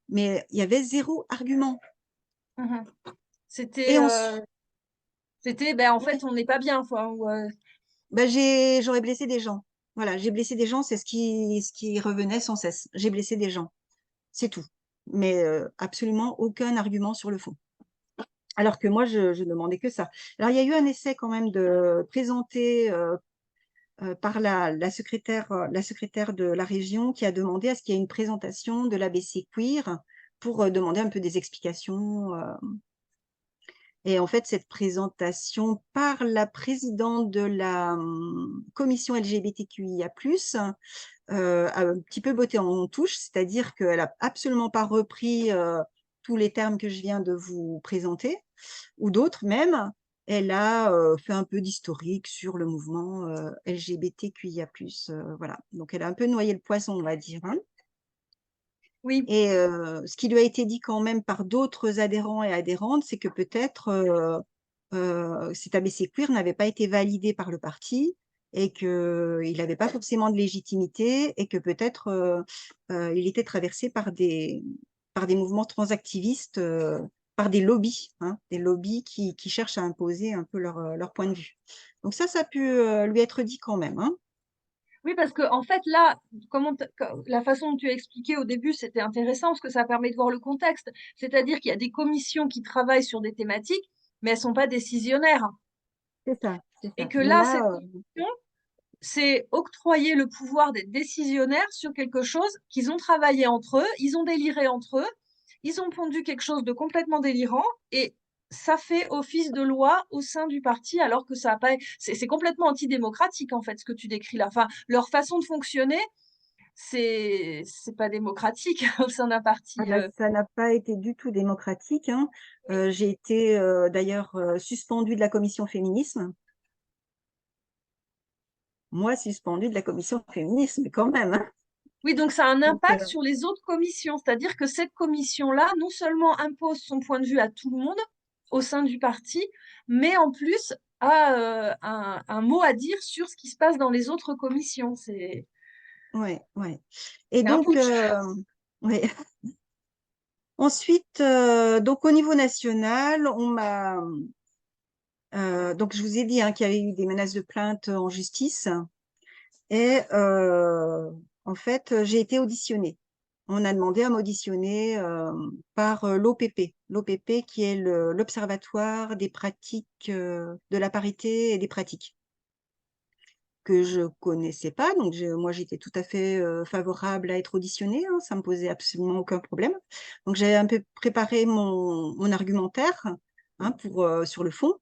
mais il y avait zéro argument Mhm. C'était, et heu, ensuite c'était, ben, en ouais, fait, on n'est pas bien, quoi, ou, bah, j'aurais blessé des gens. Voilà, j'ai blessé des gens, c'est ce qui revenait sans cesse. J'ai blessé des gens, c'est tout. Mais absolument aucun argument sur le fond. Alors que moi, je demandais que ça. Alors il y a eu un essai quand même de présenter, par la secrétaire de la région qui a demandé à ce qu'il y ait une présentation de l'ABC Queer pour, demander un peu des explications, et en fait, cette présentation par la présidente de la, commission LGBTQIA+, a un petit peu botté en touche, c'est-à-dire qu'elle a absolument pas repris, tous les termes que je viens de vous présenter ou d'autres même. Elle a, fait un peu d'historique sur le mouvement, LGBTQIA+, voilà. Donc elle a un peu noyé le poisson, on va dire, hein. oui. Et ce qui lui a été dit quand même par d'autres adhérents et adhérentes, c'est que peut-être, cet ABC Queer n'avait pas été validé par le parti et qu'il n'avait pas forcément de légitimité et que peut-être, il était traversé par des mouvements transactivistes, par des lobbies, hein, des lobbies qui cherchent à imposer un peu leur point de vue. Donc ça a pu, lui être dit quand même, hein. Oui, parce que en fait, là, la façon dont tu as expliqué au début, c'était intéressant parce que ça permet de voir le contexte. C'est-à-dire qu'il y a des commissions qui travaillent sur des thématiques, mais elles sont pas décisionnaires. C'est ça, c'est Et ça. que Mais là, là, cette commission, c'est octroyer le pouvoir d'être décisionnaire sur quelque chose qu'ils ont travaillé entre eux, ils ont déliré entre eux, ils ont pondu quelque chose de complètement délirant et ça fait office de loi au sein du parti alors que ça a pas, c'est complètement antidémocratique en fait ce que tu décris là. Enfin, leur façon de fonctionner, c'est pas démocratique au sein d'un ah parti. bah, ça n'a pas été du tout démocratique, hein. J'ai été d'ailleurs suspendue de la commission féminisme. Moi, suspendue de la commission féminisme, quand même, hein. Oui, donc ça a un Donc, impact sur les autres commissions, c'est-à-dire que cette commission-là, non seulement impose son point de vue à tout le monde au sein du parti, mais en plus a un mot à dire sur ce qui se passe dans les autres commissions. ouais, ouais. Et C'est un donc, putsch. ouais. Ensuite, donc au niveau national, on m'a donc je vous ai dit hein, qu'il y avait eu des menaces de plainte en justice et en fait j'ai été auditionnée. On a demandé à m'auditionner par l'OPP, l'OPP qui est l'Observatoire des pratiques de la parité et des pratiques que je connaissais pas. Donc moi j'étais tout à fait favorable à être auditionnée, hein, ça me posait absolument aucun problème. Donc j'avais un peu préparé mon argumentaire hein, pour sur le fond,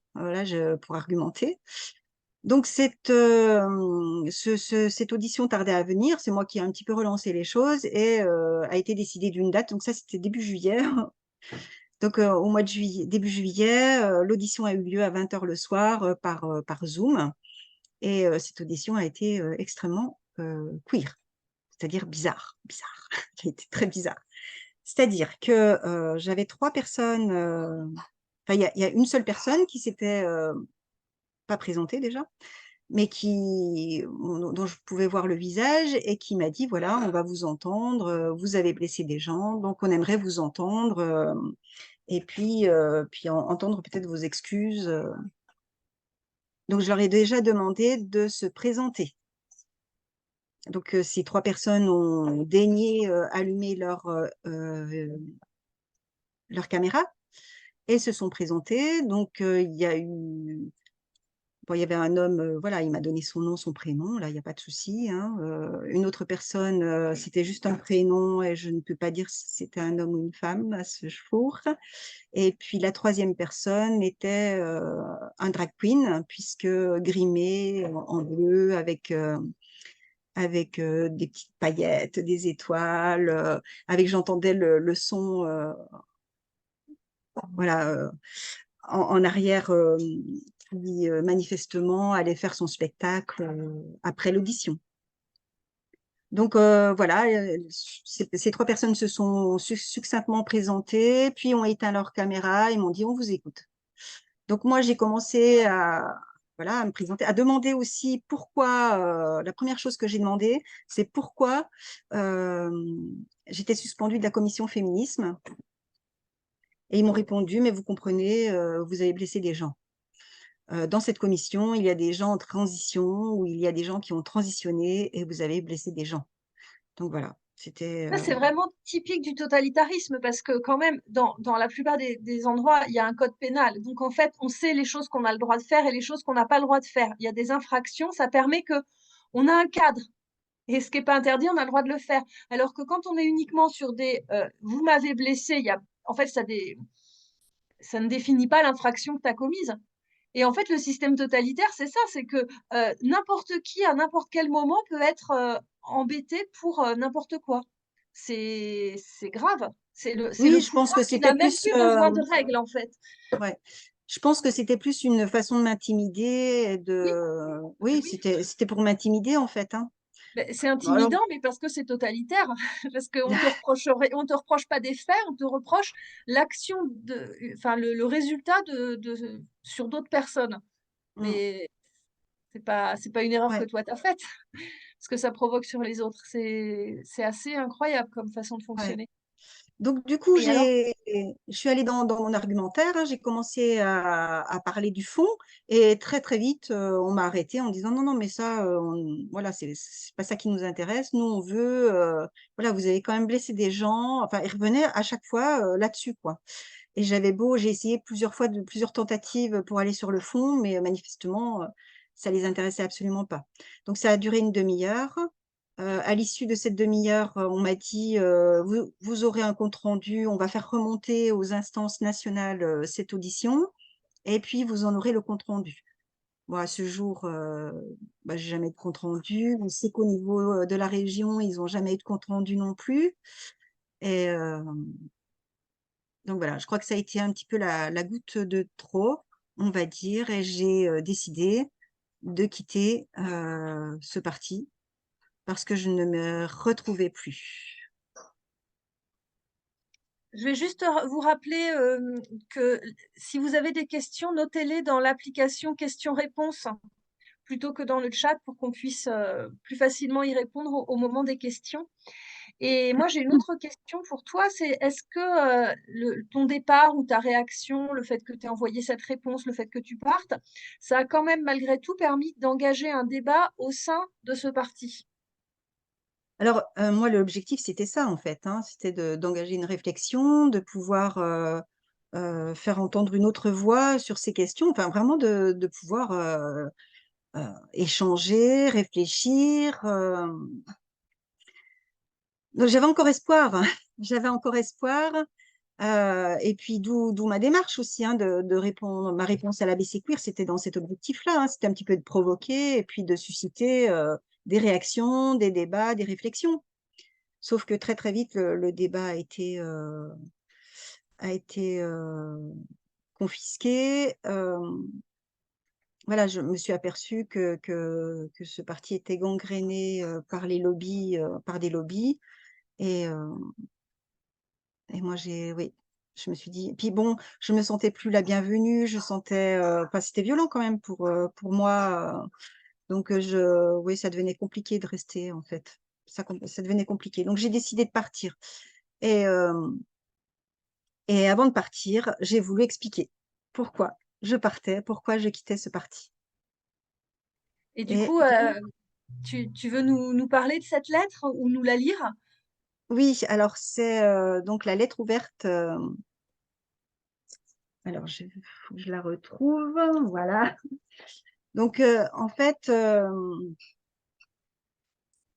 pour argumenter. Donc cette audition tardait à venir, c'est moi qui ai un petit peu relancé les choses et a été décidé d'une date. Donc ça c'était début juillet. Donc au mois de juillet, début juillet, l'audition a eu lieu à 20 h le soir par Zoom. Et cette audition a été extrêmement queer, c'est-à-dire bizarre, bizarre, qui a été très bizarre. C'est-à-dire que j'avais trois personnes, enfin il y a une seule personne qui s'était pas présentée déjà, mais dont je pouvais voir le visage et qui m'a dit, voilà, on va vous entendre, vous avez blessé des gens, donc on aimerait vous entendre et puis entendre peut-être vos excuses. Donc je leur ai déjà demandé de se présenter. Donc, ces trois personnes ont daigné allumer leur caméra et se sont présentées. Donc, il y a eu, bon, il y avait un homme, voilà, il m'a donné son nom, son prénom, là, il n'y a pas de souci, hein. Une autre personne, c'était juste un prénom et je ne peux pas dire si c'était un homme ou une femme à ce jour. Et puis, la troisième personne était un drag queen, puisque grimé en bleu avec des petites paillettes, des étoiles, j'entendais le son, voilà, en arrière, qui manifestement allait faire son spectacle après l'audition. Donc voilà, ces trois personnes se sont succinctement présentées, puis ont éteint leur caméra et m'ont dit on vous écoute. Donc moi j'ai commencé voilà, à me présenter, à demander aussi pourquoi, la première chose que j'ai demandé, c'est pourquoi j'étais suspendue de la commission féminisme. Et ils m'ont répondu, mais vous comprenez, vous avez blessé des gens. Dans cette commission, il y a des gens en transition ou il y a des gens qui ont transitionné et vous avez blessé des gens. Donc voilà, c'était... Ça, c'est vraiment typique du totalitarisme parce que quand même, dans la plupart des endroits, il y a un code pénal. Donc en fait, on sait les choses qu'on a le droit de faire et les choses qu'on n'a pas le droit de faire. Il y a des infractions, ça permet que on a un cadre. Et ce qui n'est pas interdit, on a le droit de le faire. Alors que quand on est uniquement sur des vous m'avez blessé, en fait, ça ne définit pas l'infraction que tu as commise. Et en fait, le système totalitaire, c'est ça, c'est que n'importe qui, à n'importe quel moment, peut être embêté pour n'importe quoi. C'est grave. C'est Oui, le je pense pouvoir que qui c'était n'a même plus... plus besoin de règles, en fait. ouais. Je pense que c'était plus une façon de m'intimider et Oui, de... Oui, oui. c'était pour m'intimider en fait, hein. Ben, c'est Alors, intimidant, mais parce que c'est totalitaire. Parce on te reproche pas des faits, on te reproche l'action enfin, le résultat sur d'autres personnes. mm, Mais c'est pas une erreur que ouais. toi t'as faite. Ce que ça provoque sur les autres. C'est assez incroyable comme façon de Ouais. fonctionner. Donc, du coup, Et alors, je suis allée dans mon argumentaire, hein, j'ai commencé à parler du fond et très, très vite, on m'a arrêtée en me disant: «Non, non, mais ça, voilà, c'est pas ça qui nous intéresse. Nous, on veut, voilà, vous avez quand même blessé des gens». Enfin, ils revenaient à chaque fois, là-dessus, quoi. Et j'ai essayé plusieurs fois plusieurs tentatives pour aller sur le fond, mais manifestement, ça les intéressait absolument pas. Donc ça a duré une demi-heure. À l'issue de cette demi-heure, on m'a dit: «Vous aurez un compte rendu, on va faire remonter aux instances nationales, cette audition et puis vous en aurez le compte rendu». Bon, à ce jour, bah, j'ai jamais eu de compte rendu. On sait qu'au niveau, de la région, ils ont jamais eu de compte rendu non plus et donc voilà, je crois que ça a été un petit peu la goutte de trop, on va dire, et j'ai, décidé de quitter, ce parti parce que je ne me retrouvais plus. je vais juste vous rappeler que si vous avez des questions, notez-les dans l'application questions-réponses plutôt que dans le chat pour qu'on puisse plus facilement y répondre au moment des questions. Et moi, j'ai une autre question pour toi, c'est est-ce que ton départ ou ta réaction, le fait que tu aies envoyé cette réponse, le fait que tu partes, ça a quand même malgré tout permis d'engager un débat au sein de ce parti? Alors, moi, l'objectif, c'était ça, en fait, hein, c'était d'engager une réflexion, de pouvoir, faire entendre une autre voix sur ces questions, enfin vraiment de pouvoir, échanger, réfléchir, donc j'avais encore espoir, j'avais encore espoir, et puis d'où ma démarche aussi, hein, de répondre ma réponse à l'ABC Queer, c'était dans cet objectif-là, hein, c'était un petit peu de provoquer et puis de susciter, des réactions, des débats, des réflexions. Sauf que très, très vite, le débat a été confisqué. Voilà, je me suis aperçue que ce parti était gangréné, par les lobbies, par des lobbies et moi oui, je me suis dit puis bon, je me sentais plus la bienvenue, je sentais, enfin c'était violent quand même pour moi, donc oui, ça devenait compliqué de rester en fait. Ça devenait compliqué. Donc j'ai décidé de partir et avant de partir, j'ai voulu expliquer pourquoi je partais, pourquoi je quittais ce parti Et du et coup, tu veux nous parler de cette lettre ou nous la lire? oui, alors c'est, donc la lettre ouverte, alors faut que je la retrouve, voilà. Donc en fait,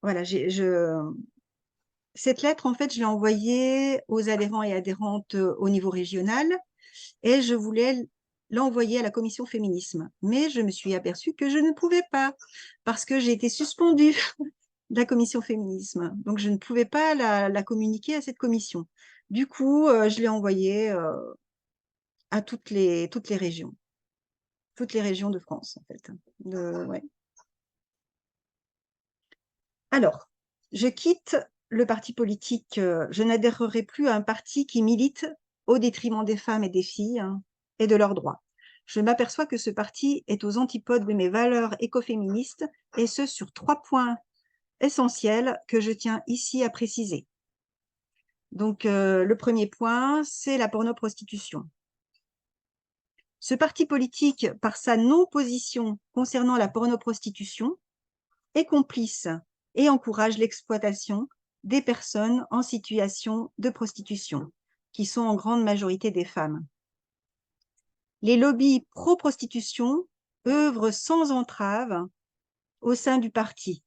voilà, cette lettre, en fait, je l'ai envoyée aux adhérents et adhérentes, au niveau régional et je voulais l'envoyer à la commission féminisme. Mais je me suis aperçue que je ne pouvais pas parce que j'ai été suspendue de la commission féminisme. Donc je ne pouvais pas la communiquer à cette commission. Du coup, je l'ai envoyée, à toutes les régions de France, en fait, ouais. Alors, je quitte le parti politique, je n'adhérerai plus à un parti qui milite au détriment des femmes et des filles, hein, et de leurs droits. Je m'aperçois que ce parti est aux antipodes de mes valeurs écoféministes, et ce sur 3 points essentiels que je tiens ici à préciser. Donc, le premier point, c'est la pornoprostitution. Ce parti politique, par sa non-position concernant la pornoprostitution, est complice et encourage l'exploitation des personnes en situation de prostitution, qui sont en grande majorité des femmes. Les lobbies pro-prostitution œuvrent sans entrave au sein du parti.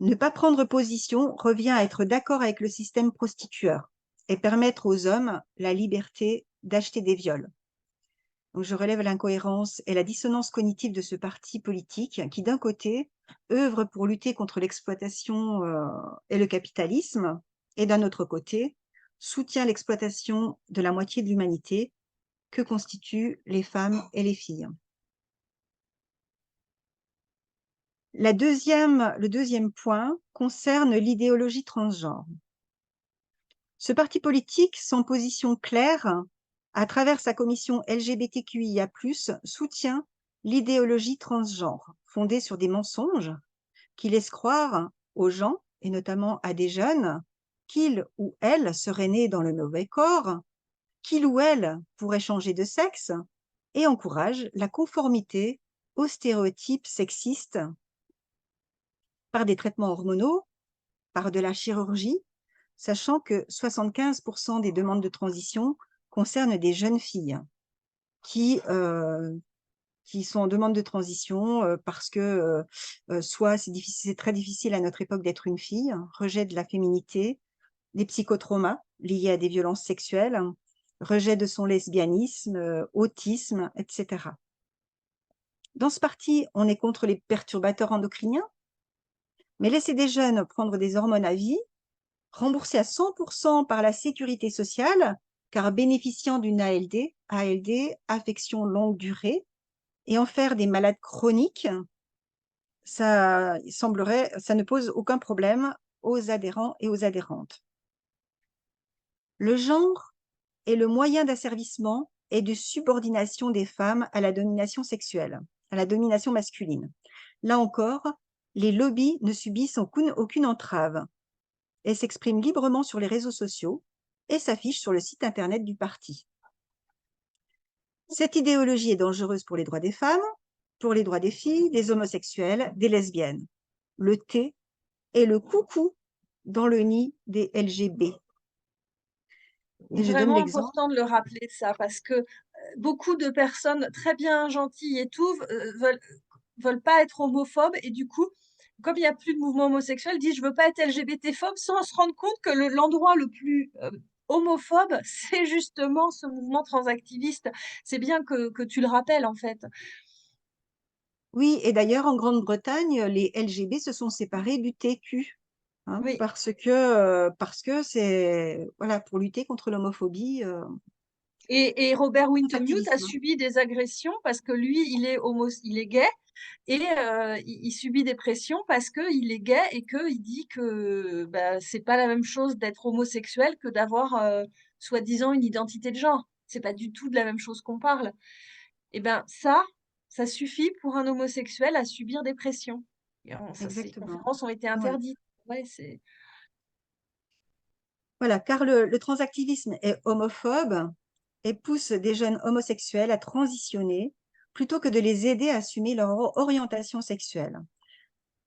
Ne pas prendre position revient à être d'accord avec le système prostitueur et permettre aux hommes la liberté d'acheter des viols. Donc, je relève l'incohérence et la dissonance cognitive de ce parti politique qui, d'un côté, œuvre pour lutter contre l'exploitation et le capitalisme, et d'un autre côté, soutient l'exploitation de la moitié de l'humanité que constituent les femmes et les filles. Le deuxième point concerne l'idéologie transgenre. Ce parti politique, sans position claire, à travers sa commission LGBTQIA+, soutient l'idéologie transgenre, fondée sur des mensonges qui laissent croire aux gens, et notamment à des jeunes, qu'il ou elle serait né dans le mauvais corps, qu'il ou elle pourrait changer de sexe, et encourage la conformité aux stéréotypes sexistes par des traitements hormonaux, par de la chirurgie, sachant que 75% des demandes de transition concernent des jeunes filles qui, euh, qui sont en demande de transition parce que soit c'est très difficile à notre époque d'être une fille, rejet de la féminité, des psychotraumas liés à des violences sexuelles, rejet de son lesbianisme, autisme, etc. Dans ce parti, on est contre les perturbateurs endocriniens, mais laisser des jeunes prendre des hormones à vie, remboursées à 100% par la sécurité sociale, car bénéficiant d'une ALD, affection longue durée, et en faire des malades chroniques, ça semblerait, ça ne pose aucun problème aux adhérents et aux adhérentes. Le genre est le moyen d'asservissement et de subordination des femmes à la domination sexuelle, à la domination masculine. Là encore, les lobbies ne subissent aucune entrave et s'expriment librement sur les réseaux sociaux et s'affichent sur le site internet du parti. Cette idéologie est dangereuse pour les droits des femmes, pour les droits des filles, des homosexuels, des lesbiennes. Le thé est le coucou dans le nid des LGB. Et je donne Vraiment l'exemple. important de le rappeler ça, parce que beaucoup de personnes très bien gentilles et tout veulent pas être homophobes, et du coup, comme il n'y a plus de mouvement homosexuel, disent je veux pas être LGBT-phobe, sans se rendre compte que l'endroit le plus homophobe, c'est justement ce mouvement transactiviste. C'est bien que tu le rappelles, en fait. Oui, et d'ailleurs, en Grande-Bretagne, les LGB se sont séparés du TQ, hein, Oui. parce que c'est voilà, pour lutter contre l'homophobie, Et Robert Winton Hughes a activisme. subi des agressions parce que lui, il est gay, et il subit des pressions parce qu'il est gay et qu'il dit que bah, c'est pas la même chose d'être homosexuel que d'avoir soi-disant une identité de genre. C'est pas du tout de la même chose qu'on parle. Et ben ça suffit pour un homosexuel à subir des pressions. Ces Exactement. conférences ont été Ouais. interdites. Ouais, c'est Voilà, car le transactivisme est homophobe et pousse des jeunes homosexuels à transitionner plutôt que de les aider à assumer leur orientation sexuelle.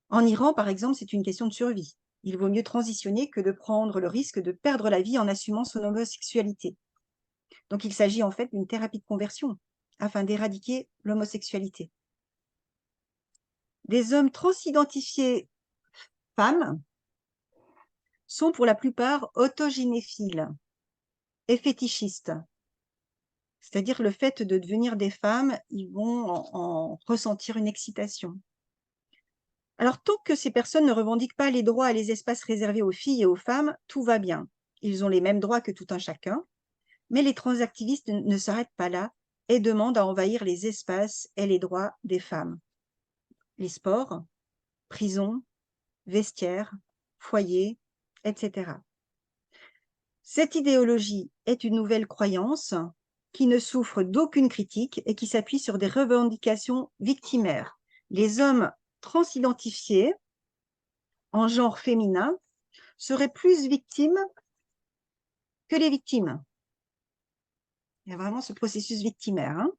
En Iran, par exemple, c'est une question de survie. Il vaut mieux transitionner que de prendre le risque de perdre la vie en assumant son homosexualité. Donc, il s'agit en fait d'une thérapie de conversion afin d'éradiquer l'homosexualité. Des hommes transidentifiés femmes sont pour la plupart autogynéphiles et fétichistes. C'est-à-dire le fait de devenir des femmes, ils vont en ressentir une excitation. Alors, tant que ces personnes ne revendiquent pas les droits et les espaces réservés aux filles et aux femmes, tout va bien. Ils ont les mêmes droits que tout un chacun, mais les transactivistes ne s'arrêtent pas là et demandent à envahir les espaces et les droits des femmes. Les sports, prisons, vestiaires, foyers, etc. Cette idéologie est une nouvelle croyance qui ne souffre d'aucune critique et qui s'appuie sur des revendications victimaires. Les hommes transidentifiés en genre féminin seraient plus victimes que les victimes. Il y a vraiment ce processus victimaire, hein.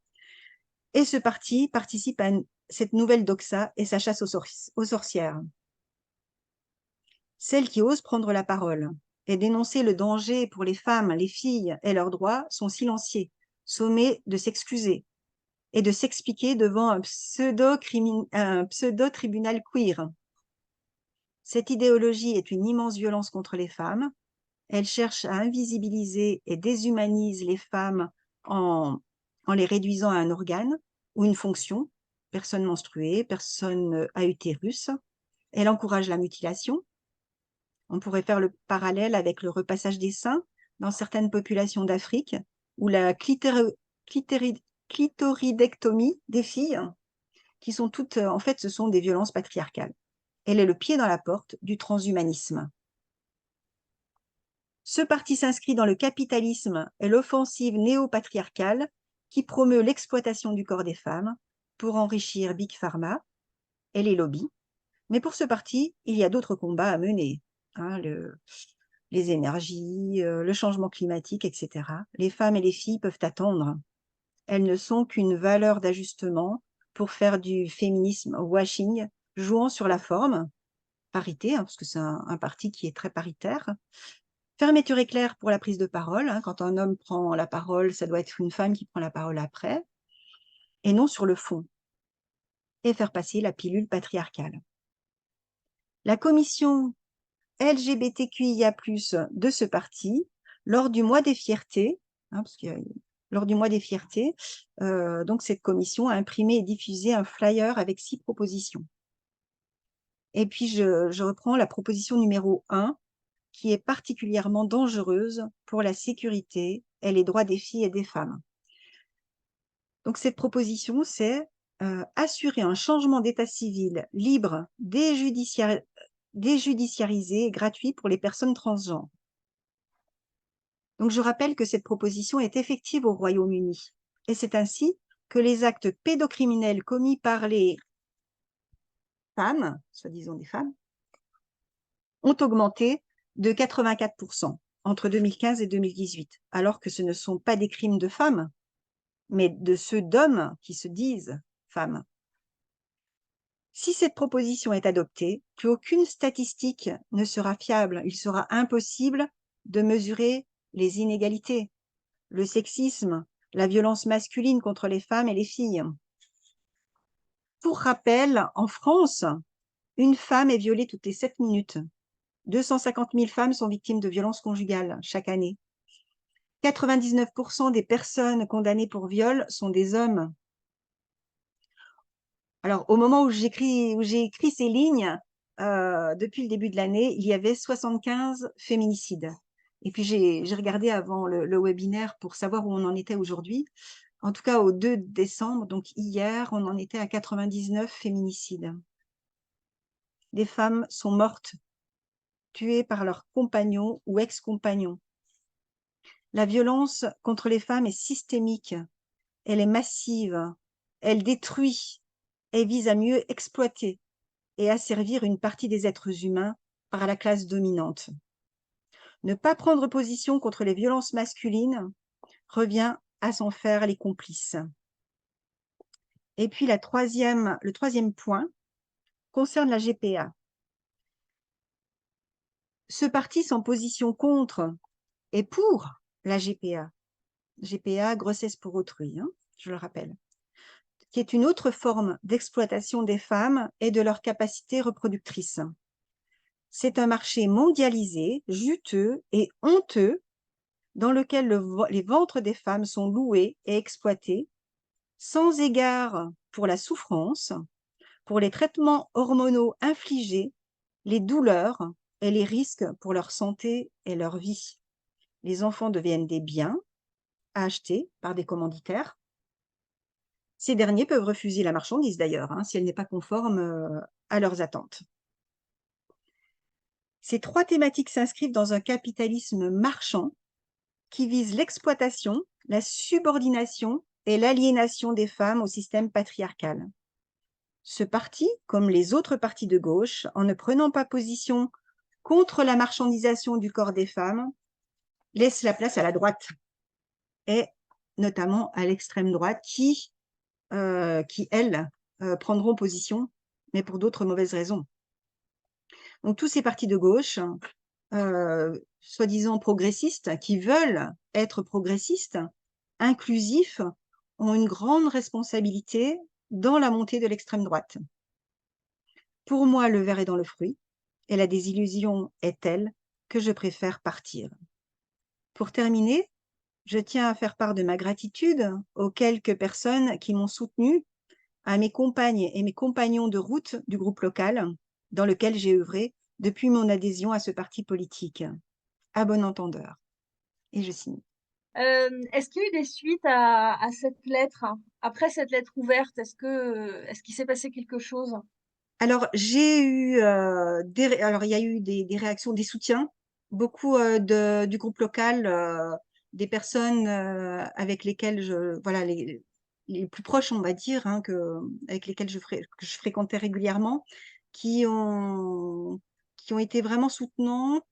Et ce parti participe à cette nouvelle doxa et sa chasse aux sorcières. Celles qui osent prendre la parole et dénoncer le danger pour les femmes, les filles et leurs droits sont silenciées, sommées de s'excuser et de s'expliquer devant un pseudo-tribunal queer. Cette idéologie est une immense violence contre les femmes. Elle cherche à invisibiliser et déshumanise les femmes en les réduisant à un organe ou une fonction, personne menstruée, personne à utérus. Elle encourage la mutilation. On pourrait faire le parallèle avec le repassage des seins dans certaines populations d'Afrique ou la clitoridectomie des filles, qui sont toutes, en fait, ce sont des violences patriarcales. Elle est le pied dans la porte du transhumanisme. Ce parti s'inscrit dans le capitalisme et l'offensive néo-patriarcale qui promeut l'exploitation du corps des femmes pour enrichir Big Pharma et les lobbies. Mais pour ce parti, il y a d'autres combats à mener, hein, les énergies, le changement climatique, etc. Les femmes et les filles peuvent attendre. Elles ne sont qu'une valeur d'ajustement pour faire du féminisme washing, jouant sur la forme, parité, parce que c'est un parti qui est très paritaire. Fermeture éclair pour la prise de parole. Quand un homme prend la parole, ça doit être une femme qui prend la parole après, et non sur le fond. Et faire passer la pilule patriarcale. La commission LGBTQIA+, de ce parti, lors du mois des fiertés, parce que lors du mois des fiertés, donc cette commission a imprimé et diffusé un flyer avec 6 propositions. Et puis, je reprends la proposition numéro 1, qui est particulièrement dangereuse pour la sécurité et les droits des filles et des femmes. Donc, cette proposition, c'est assurer un changement d'état civil libre, déjudiciarisé et gratuit pour les personnes transgenres. Donc, je rappelle que cette proposition est effective au Royaume-Uni. Et c'est ainsi que les actes pédocriminels commis par les femmes, soi-disant des femmes, ont augmenté de 84% entre 2015 et 2018, alors que ce ne sont pas des crimes de femmes, mais de ceux d'hommes qui se disent femmes. Si cette proposition est adoptée, plus aucune statistique ne sera fiable. Il sera impossible de mesurer les inégalités, le sexisme, la violence masculine contre les femmes et les filles. Pour rappel, en France, une femme est violée toutes les 7 minutes. 250 000 femmes sont victimes de violences conjugales chaque année. 99% des personnes condamnées pour viol sont des hommes. Alors, au moment où j'ai écrit ces lignes, depuis le début de l'année, il y avait 75 féminicides. Et puis, j'ai regardé avant le webinaire pour savoir où on en était aujourd'hui. En tout cas, au 2 décembre, donc hier, on en était à 99 féminicides. Des femmes sont mortes, tuées par leurs compagnons ou ex-compagnons. La violence contre les femmes est systémique, elle est massive, elle détruit, elle vise à mieux exploiter et asservir une partie des êtres humains par la classe dominante. Ne pas prendre position contre les violences masculines revient à s'en faire les complices. Et puis le troisième point concerne la GPA. Ce parti sans position contre et pour la GPA. GPA, grossesse pour autrui, je le rappelle, qui est une autre forme d'exploitation des femmes et de leurs capacités reproductrices. C'est un marché mondialisé, juteux et honteux, dans lequel les ventres des femmes sont loués et exploités, sans égard pour la souffrance, pour les traitements hormonaux infligés, les douleurs et les risques pour leur santé et leur vie. Les enfants deviennent des biens à acheter par des commanditaires. Ces derniers peuvent refuser la marchandise d'ailleurs, si elle n'est pas conforme à leurs attentes. Ces 3 thématiques s'inscrivent dans un capitalisme marchand qui vise l'exploitation, la subordination et l'aliénation des femmes au système patriarcal. Ce parti, comme les autres partis de gauche, en ne prenant pas position contre la marchandisation du corps des femmes, laisse la place à la droite, et notamment à l'extrême droite, qui elles, prendront position, mais pour d'autres mauvaises raisons. Donc, tous ces partis de gauche, soi-disant progressistes, qui veulent être progressistes, inclusifs, ont une grande responsabilité dans la montée de l'extrême droite. Pour moi, le ver est dans le fruit, et la désillusion est telle que je préfère partir. Pour terminer, je tiens à faire part de ma gratitude aux quelques personnes qui m'ont soutenue, à mes compagnes et mes compagnons de route du groupe local dans lequel j'ai œuvré depuis mon adhésion à ce parti politique. À bon entendeur. Et je signe. Est-ce qu'il y a eu des suites à cette lettre? Après cette lettre ouverte, est-ce qu'il s'est passé quelque chose? Alors, j'ai eu alors il y a eu des réactions, des soutiens, beaucoup du groupe local, des personnes avec lesquelles voilà, les plus proches, on va dire, avec lesquelles que je fréquentais régulièrement, qui ont été vraiment soutenantes.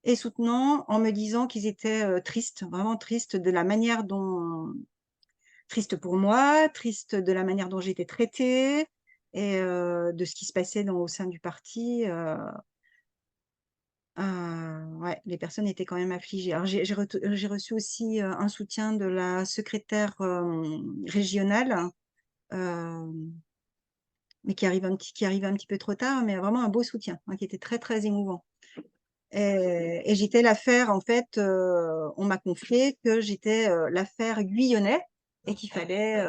et soutenants en me disant qu'ils étaient tristes, vraiment tristes de la manière dont, triste pour moi, triste de la manière dont j'étais traitée et de ce qui se passait au sein du parti. Ouais, les personnes étaient quand même affligées. Alors j'ai reçu aussi un soutien de la secrétaire régionale, euh, mais qui arrive un petit peu trop tard, mais vraiment un beau soutien, hein, qui était très très émouvant. Et j'étais l'affaire, en fait, on m'a confié que j'étais l'affaire Guyonnet et qu'il fallait,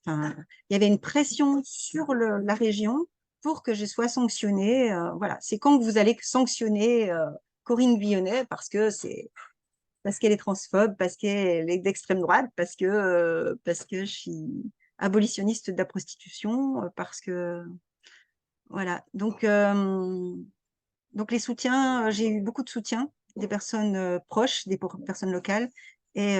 enfin, il y avait une pression sur la région pour que je sois sanctionnée. Voilà, c'est quand que vous allez sanctionner Corinne Guyonnet parce qu'elle est transphobe, parce qu'elle est d'extrême droite, parce que je suis abolitionniste de la prostitution, parce que voilà. Donc les soutiens, j'ai eu beaucoup de soutien des personnes proches, personnes locales. Et,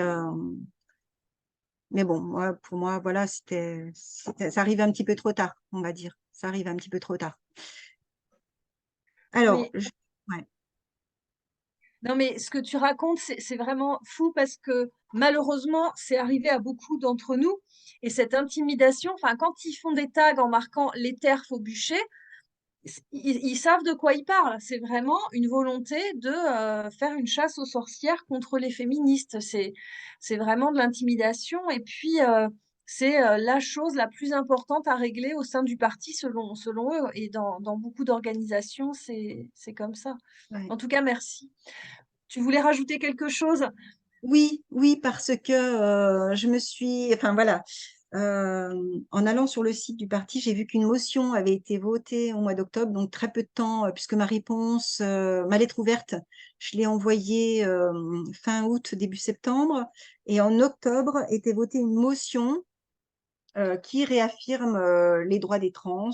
mais bon, pour moi, voilà, ça arrive un petit peu trop tard, on va dire. Ça arrive un petit peu trop tard. Alors, Mais ouais, non, mais ce que tu racontes, c'est vraiment fou parce que malheureusement, c'est arrivé à beaucoup d'entre nous. Et cette intimidation, enfin, quand ils font des tags en marquant les terres au bûcher, ils savent de quoi ils parlent. C'est vraiment une volonté de faire une chasse aux sorcières contre les féministes. C'est vraiment de l'intimidation. Et puis, c'est la chose la plus importante à régler au sein du parti, selon eux. Et dans beaucoup d'organisations, c'est comme ça. ouais. En tout cas, merci. Tu voulais rajouter quelque chose? Oui, oui, parce que enfin voilà, en allant sur le site du parti, j'ai vu qu'une motion avait été votée au mois d'octobre, donc très peu de temps, puisque ma réponse, ma lettre ouverte, je l'ai envoyée fin août, début septembre, et en octobre était votée une motion qui réaffirme les droits des trans.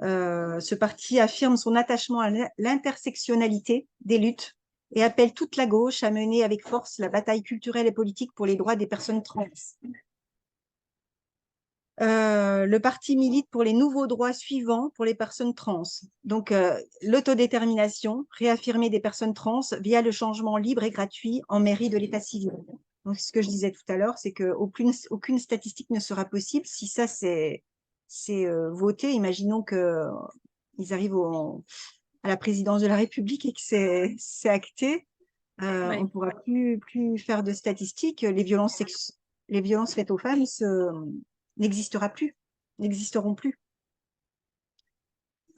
Ce parti affirme son attachement à l'intersectionnalité des luttes et appelle toute la gauche à mener avec force la bataille culturelle et politique pour les droits des personnes trans. Le parti milite pour les nouveaux droits suivants pour les personnes trans. Donc, l'autodétermination, réaffirmée des personnes trans via le changement libre et gratuit en mairie de l'état civil. Donc, ce que je disais tout à l'heure, c'est qu'aucune statistique ne sera possible si ça c'est voté. Imaginons qu'ils arrivent à la présidence de la République et que c'est acté. On Oui. ne pourra plus faire de statistiques. Les violences faites aux femmes n'existeront plus.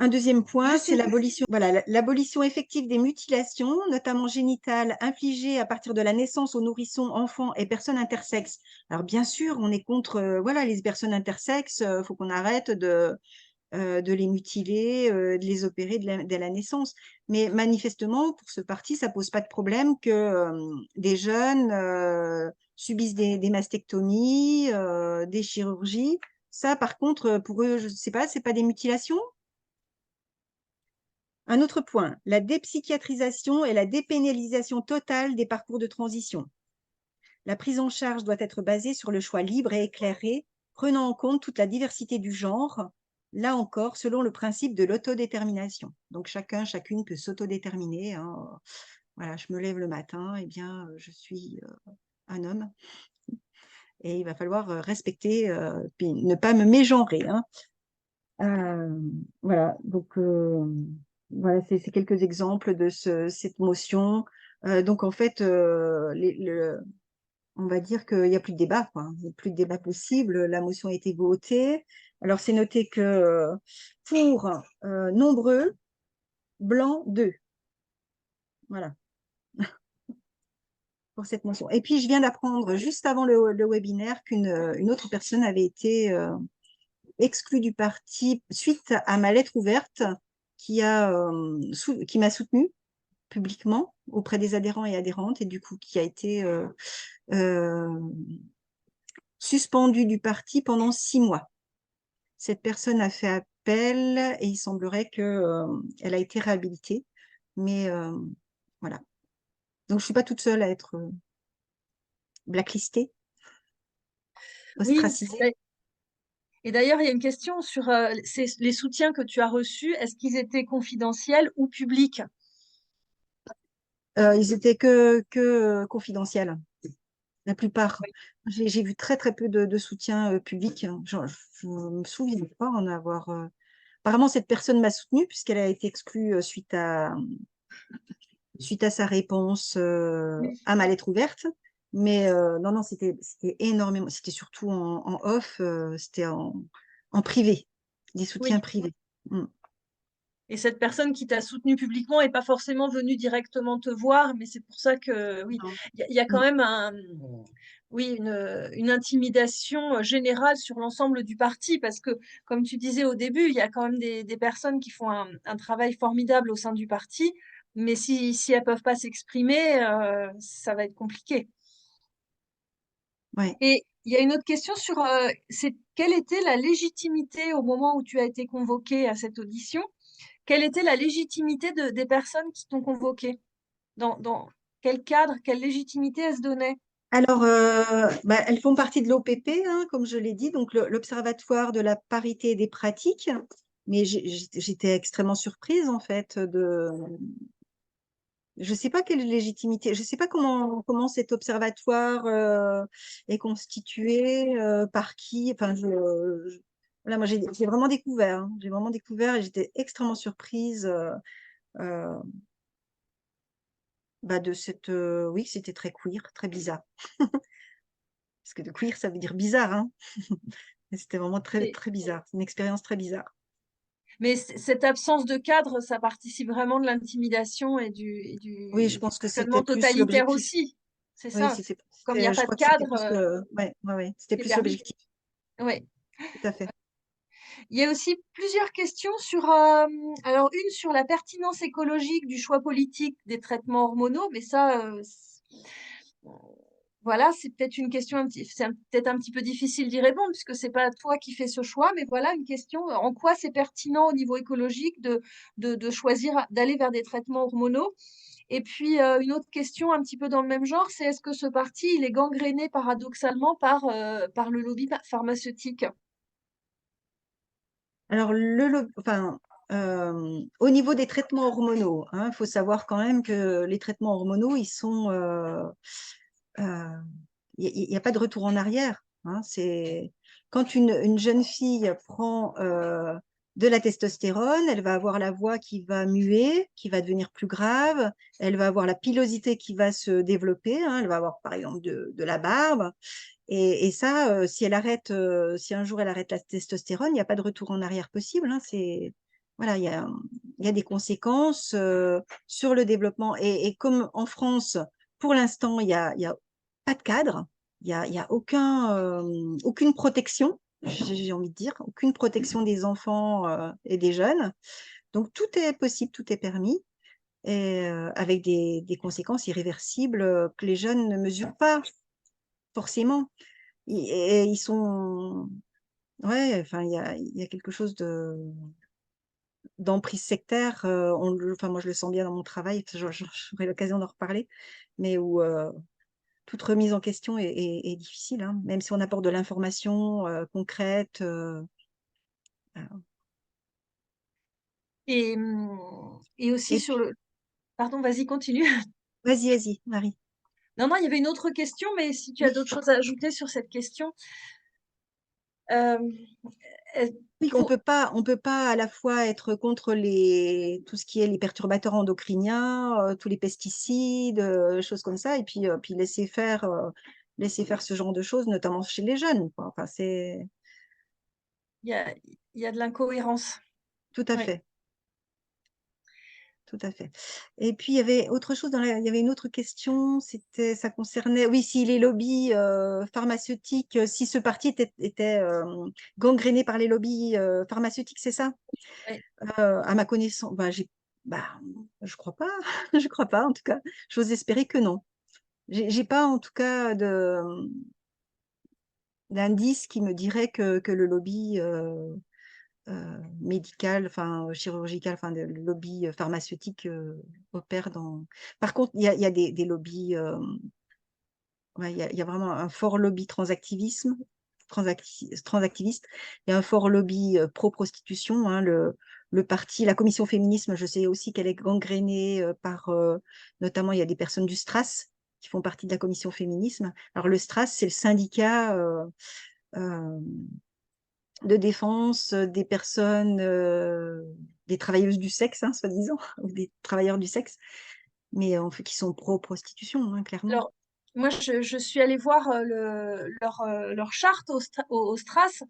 Un deuxième point, Juste c'est une l'abolition effective des mutilations, notamment génitales, infligées à partir de la naissance aux nourrissons, enfants et personnes intersexes. Alors bien sûr, on est contre voilà, les personnes intersexes, il faut qu'on arrête de les mutiler, de les opérer dès la naissance. Mais manifestement, pour ce parti, ça pose pas de problème que des jeunes subissent des mastectomies, des chirurgies. Ça, par contre, pour eux, je sais pas, c'est pas des mutilations. Un autre point, la dépsychiatrisation et la dépénalisation totale des parcours de transition. La prise en charge doit être basée sur le choix libre et éclairé, prenant en compte toute la diversité du genre, là encore, selon le principe de l'autodétermination. Donc, chacune peut s'autodéterminer, hein. Voilà, je me lève le matin, eh bien, je suis un homme et il va falloir respecter, puis ne pas me mégenrer, hein. Euh, voilà, donc voilà, c'est quelques exemples de cette motion. Donc, en fait, on va dire qu'il n'y a plus de débat, quoi. Il n'y a plus de débat possible. La motion a été votée. Alors, c'est noté que pour nombreux, blanc 2. Voilà, pour cette motion. Et puis, je viens d'apprendre juste avant le webinaire une autre personne avait été exclue du parti suite à ma lettre ouverte qui m'a soutenue publiquement auprès des adhérents et adhérentes et du coup qui a été euh, suspendue du parti pendant 6 mois. Cette personne a fait appel et il semblerait qu'elle a été réhabilitée. Mais voilà. Donc, je ne suis pas toute seule à être blacklistée, Oui, ostracisée. et d'ailleurs, il y a une question sur les soutiens que tu as reçus. Est-ce qu'ils étaient confidentiels ou publics? Ils étaient que confidentiels, la plupart. J'ai vu très très peu de soutien public. Je me souviens pas en avoir. Apparemment, cette personne m'a soutenue puisqu'elle a été exclue suite à sa réponse Oui, à ma lettre ouverte. Mais non, non, c'était énormément. C'était surtout en off, c'était en privé, des soutiens oui. privés. Mm. Et cette personne qui t'a soutenu publiquement est pas forcément venue directement te voir, mais c'est pour ça que oui, Non. il y a quand Mm. même oui, une intimidation générale sur l'ensemble du parti, parce que, comme tu disais au début, il y a quand même des personnes qui font un travail formidable au sein du parti, mais si elles peuvent pas s'exprimer, ça va être compliqué. Ouais. Et il y a une autre question sur, quelle était la légitimité au moment où tu as été convoquée à cette audition? Quelle était la légitimité des personnes qui t'ont convoqué? Dans quel cadre, quelle légitimité elles se donnaient? Alors, bah, elles font partie de l'OPP, hein, comme je l'ai dit, donc l'Observatoire de la parité et des pratiques. Mais j'étais extrêmement surprise, en fait, je ne sais pas quelle légitimité, je ne sais pas comment cet observatoire est constitué, par qui. Enfin, voilà, moi, j'ai vraiment découvert, hein, j'ai vraiment découvert et j'étais extrêmement surprise euh, bah, de cette. Oui, c'était très queer, très bizarre. Parce que de queer, ça veut dire bizarre, hein. Et c'était vraiment très, Mais très bizarre. C'est une expérience très bizarre. cette absence de cadre, ça participe vraiment de l'intimidation et Oui, je du pense que c'était fonctionnement plus totalitaire l'objectif. aussi. C'est Oui, ça. Comme il n'y a je pas de crois que c'était cadre, plus ouais, ouais, ouais, c'était c'est plus permis. l'objectif. Ouais. Tout à fait. Il y a aussi plusieurs questions sur, alors une sur la pertinence écologique du choix politique des traitements hormonaux, mais ça, voilà, c'est peut-être une question peut-être un petit peu difficile d'y répondre puisque c'est pas toi qui fais ce choix, mais voilà une question, en quoi c'est pertinent au niveau écologique de choisir d'aller vers des traitements hormonaux? Et puis, une autre question un petit peu dans le même genre, c'est est-ce que ce parti, il est gangréné paradoxalement par le lobby pharmaceutique? Alors, enfin, au niveau des traitements hormonaux, il faut savoir quand même que les traitements hormonaux, ils sont, euh, il n'y a pas de retour en arrière, hein. C'est quand une jeune fille prend de la testostérone, elle va avoir la voix qui va muer, qui va devenir plus grave, elle va avoir la pilosité qui va se développer, hein, elle va avoir par exemple de la barbe. Et ça, si elle arrête, si un jour elle arrête la testostérone, il n'y a pas de retour en arrière possible, hein. Voilà, il y a des conséquences sur le développement. Et comme en France, pour l'instant, il y a pas de cadre, il y a aucune protection, j'ai envie de dire, aucune protection des enfants et des jeunes. Donc tout est possible, tout est permis, et avec des conséquences irréversibles que les jeunes ne mesurent pas forcément. Et ils sont. Ouais, enfin, il y a quelque chose d'emprise sectaire. Enfin, moi, je le sens bien dans mon travail. J'aurai l'occasion d'en reparler. Mais où toute remise en question est difficile, hein, même si on apporte de l'information concrète. Et aussi Et sur puis, le pardon, vas-y, continue. vas-y, vas-y, Marie. Non, non, il y avait une autre question, mais si tu as Oui, d'autres choses à ajouter sur cette question. Hem, oui, pour on peut pas à la fois être contre tout ce qui est les perturbateurs endocriniens, tous les pesticides, choses comme ça, et puis laisser faire ce genre de choses, notamment chez les jeunes, quoi. Enfin, c'est il y a de l'incohérence. tout à Oui. fait, tout à fait. Et puis il y avait autre chose il y avait une autre question, ça concernait, oui, si les lobbies pharmaceutiques, si ce parti était gangréné par les lobbies pharmaceutiques, c'est ça? Oui. À ma connaissance, bah, je crois pas, je crois pas en tout cas. J'ose espérer que non. J'ai pas en tout cas d'indice qui me dirait que le lobby médical, enfin chirurgical, enfin le lobby pharmaceutique opère dans. Par contre, il y a des lobbies, ouais, il y a vraiment un fort lobby transactiviste. Il y a un fort lobby pro-prostitution, hein, le parti, la commission féminisme, je sais aussi qu'elle est gangrénée par, notamment, il y a des personnes du STRAS qui font partie de la commission féminisme. Alors, le STRAS, c'est le syndicat euh, de défense des personnes, des travailleuses du sexe, hein, soi-disant, ou des travailleurs du sexe, mais en fait, qui sont pro-prostitution, hein, clairement. Alors, moi, je suis allée voir leur charte au Stras,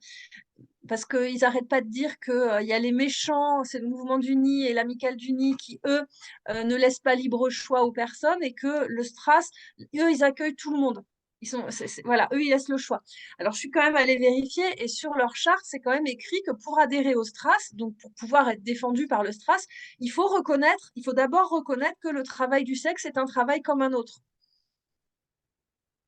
parce qu'ils n'arrêtent pas de dire qu'il y a les méchants, c'est le mouvement du nid et l'amicale du nid qui, eux, ne laissent pas libre choix aux personnes, et que le Stras, eux, ils accueillent tout le monde. Voilà, eux, ils laissent le choix. Alors, je suis quand même allée vérifier, et sur leur charte, c'est quand même écrit que pour adhérer au Stras, donc pour pouvoir être défendu par le Stras, il faut d'abord reconnaître que le travail du sexe est un travail comme un autre.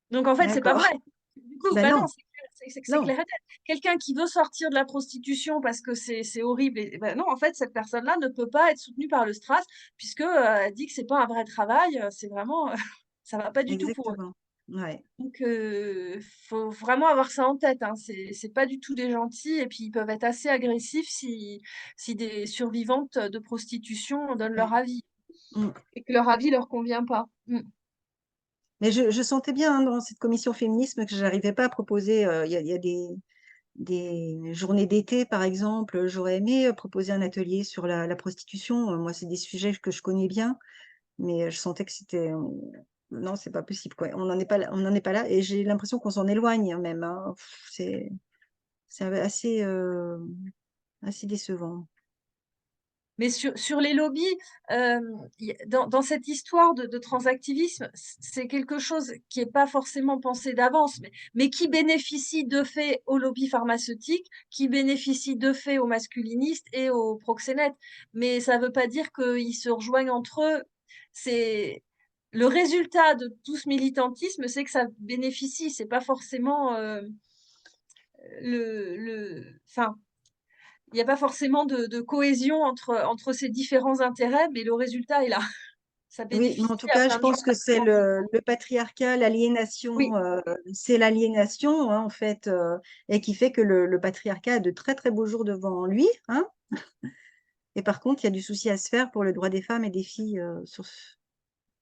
Donc en fait, c'est pas D'accord. vrai. Du coup, Ben bah non, non, c'est non, clair et net. Quelqu'un qui veut sortir de la prostitution parce que c'est horrible, bah non, en fait, cette personne-là ne peut pas être soutenue par le Stras, puisque elle dit que c'est pas un vrai travail, c'est vraiment, ça va pas du tout pour eux. exactement. Ouais. Donc faut vraiment avoir ça en tête, hein. C'est pas du tout des gentils, et puis ils peuvent être assez agressifs si des survivantes de prostitution donnent leur Ouais. avis Mm. et que leur avis leur convient pas. Mm. Mais je sentais bien hein, dans cette commission féminisme que j'arrivais pas à proposer. Il y a des journées d'été, par exemple. J'aurais aimé proposer un atelier sur la prostitution. Moi, c'est des sujets que je connais bien, mais je sentais que c'était non, c'est pas possible, quoi. On n'en est pas là, on n'en est pas là, et j'ai l'impression qu'on s'en éloigne hein, même. Hein. C'est assez assez décevant. Mais sur les lobbies, dans cette histoire de transactivisme, c'est quelque chose qui n'est pas forcément pensé d'avance, mais qui bénéficie de fait aux lobbies pharmaceutiques, qui bénéficie de fait aux masculinistes et aux proxénètes. Mais ça ne veut pas dire qu'ils se rejoignent entre eux. C'est le résultat de tout ce militantisme, c'est que ça bénéficie. C'est pas forcément enfin, il n'y a pas forcément de cohésion entre ces différents intérêts, mais le résultat est là. Ça Oui, mais bénéficie en tout à cas, je plein de gens. pense que c'est le patriarcat, Oui, l'aliénation, c'est l'aliénation, hein, en fait, et qui fait que le patriarcat a de très, très beaux jours devant lui, hein. Et par contre, il y a du souci à se faire pour le droit des femmes et des filles, que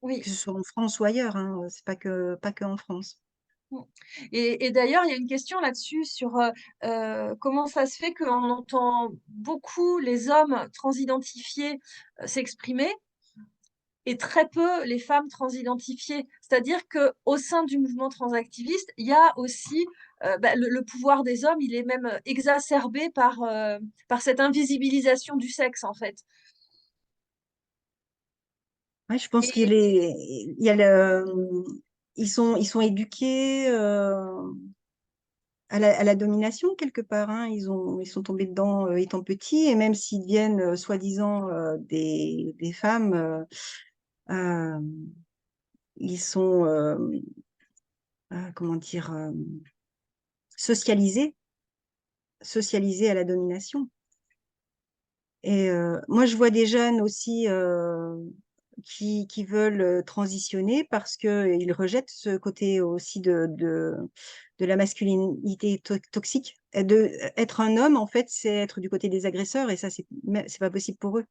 oui. ce soit en France ou ailleurs, hein. C'est pas que en France. Mm. Et d'ailleurs, il y a une question là-dessus sur comment ça se fait qu'on entend beaucoup les hommes transidentifiés s'exprimer, et très peu les femmes transidentifiées. C'est-à-dire qu'au sein du mouvement transactiviste, il y a aussi le pouvoir des hommes, il est même exacerbé par cette invisibilisation du sexe, en fait. Ouais, je pense Et, il y a ils sont éduqués à la domination quelque part, hein. Ils sont tombés dedans étant petits, et même s'ils deviennent soi-disant des femmes, euh, ils sont comment dire socialisés, socialisés à la domination. Et moi, je vois des jeunes aussi qui veulent transitionner parce qu'ils rejettent ce côté aussi de la masculinité toxique. Être un homme, en fait, c'est être du côté des agresseurs, et ça, c'est pas possible pour eux.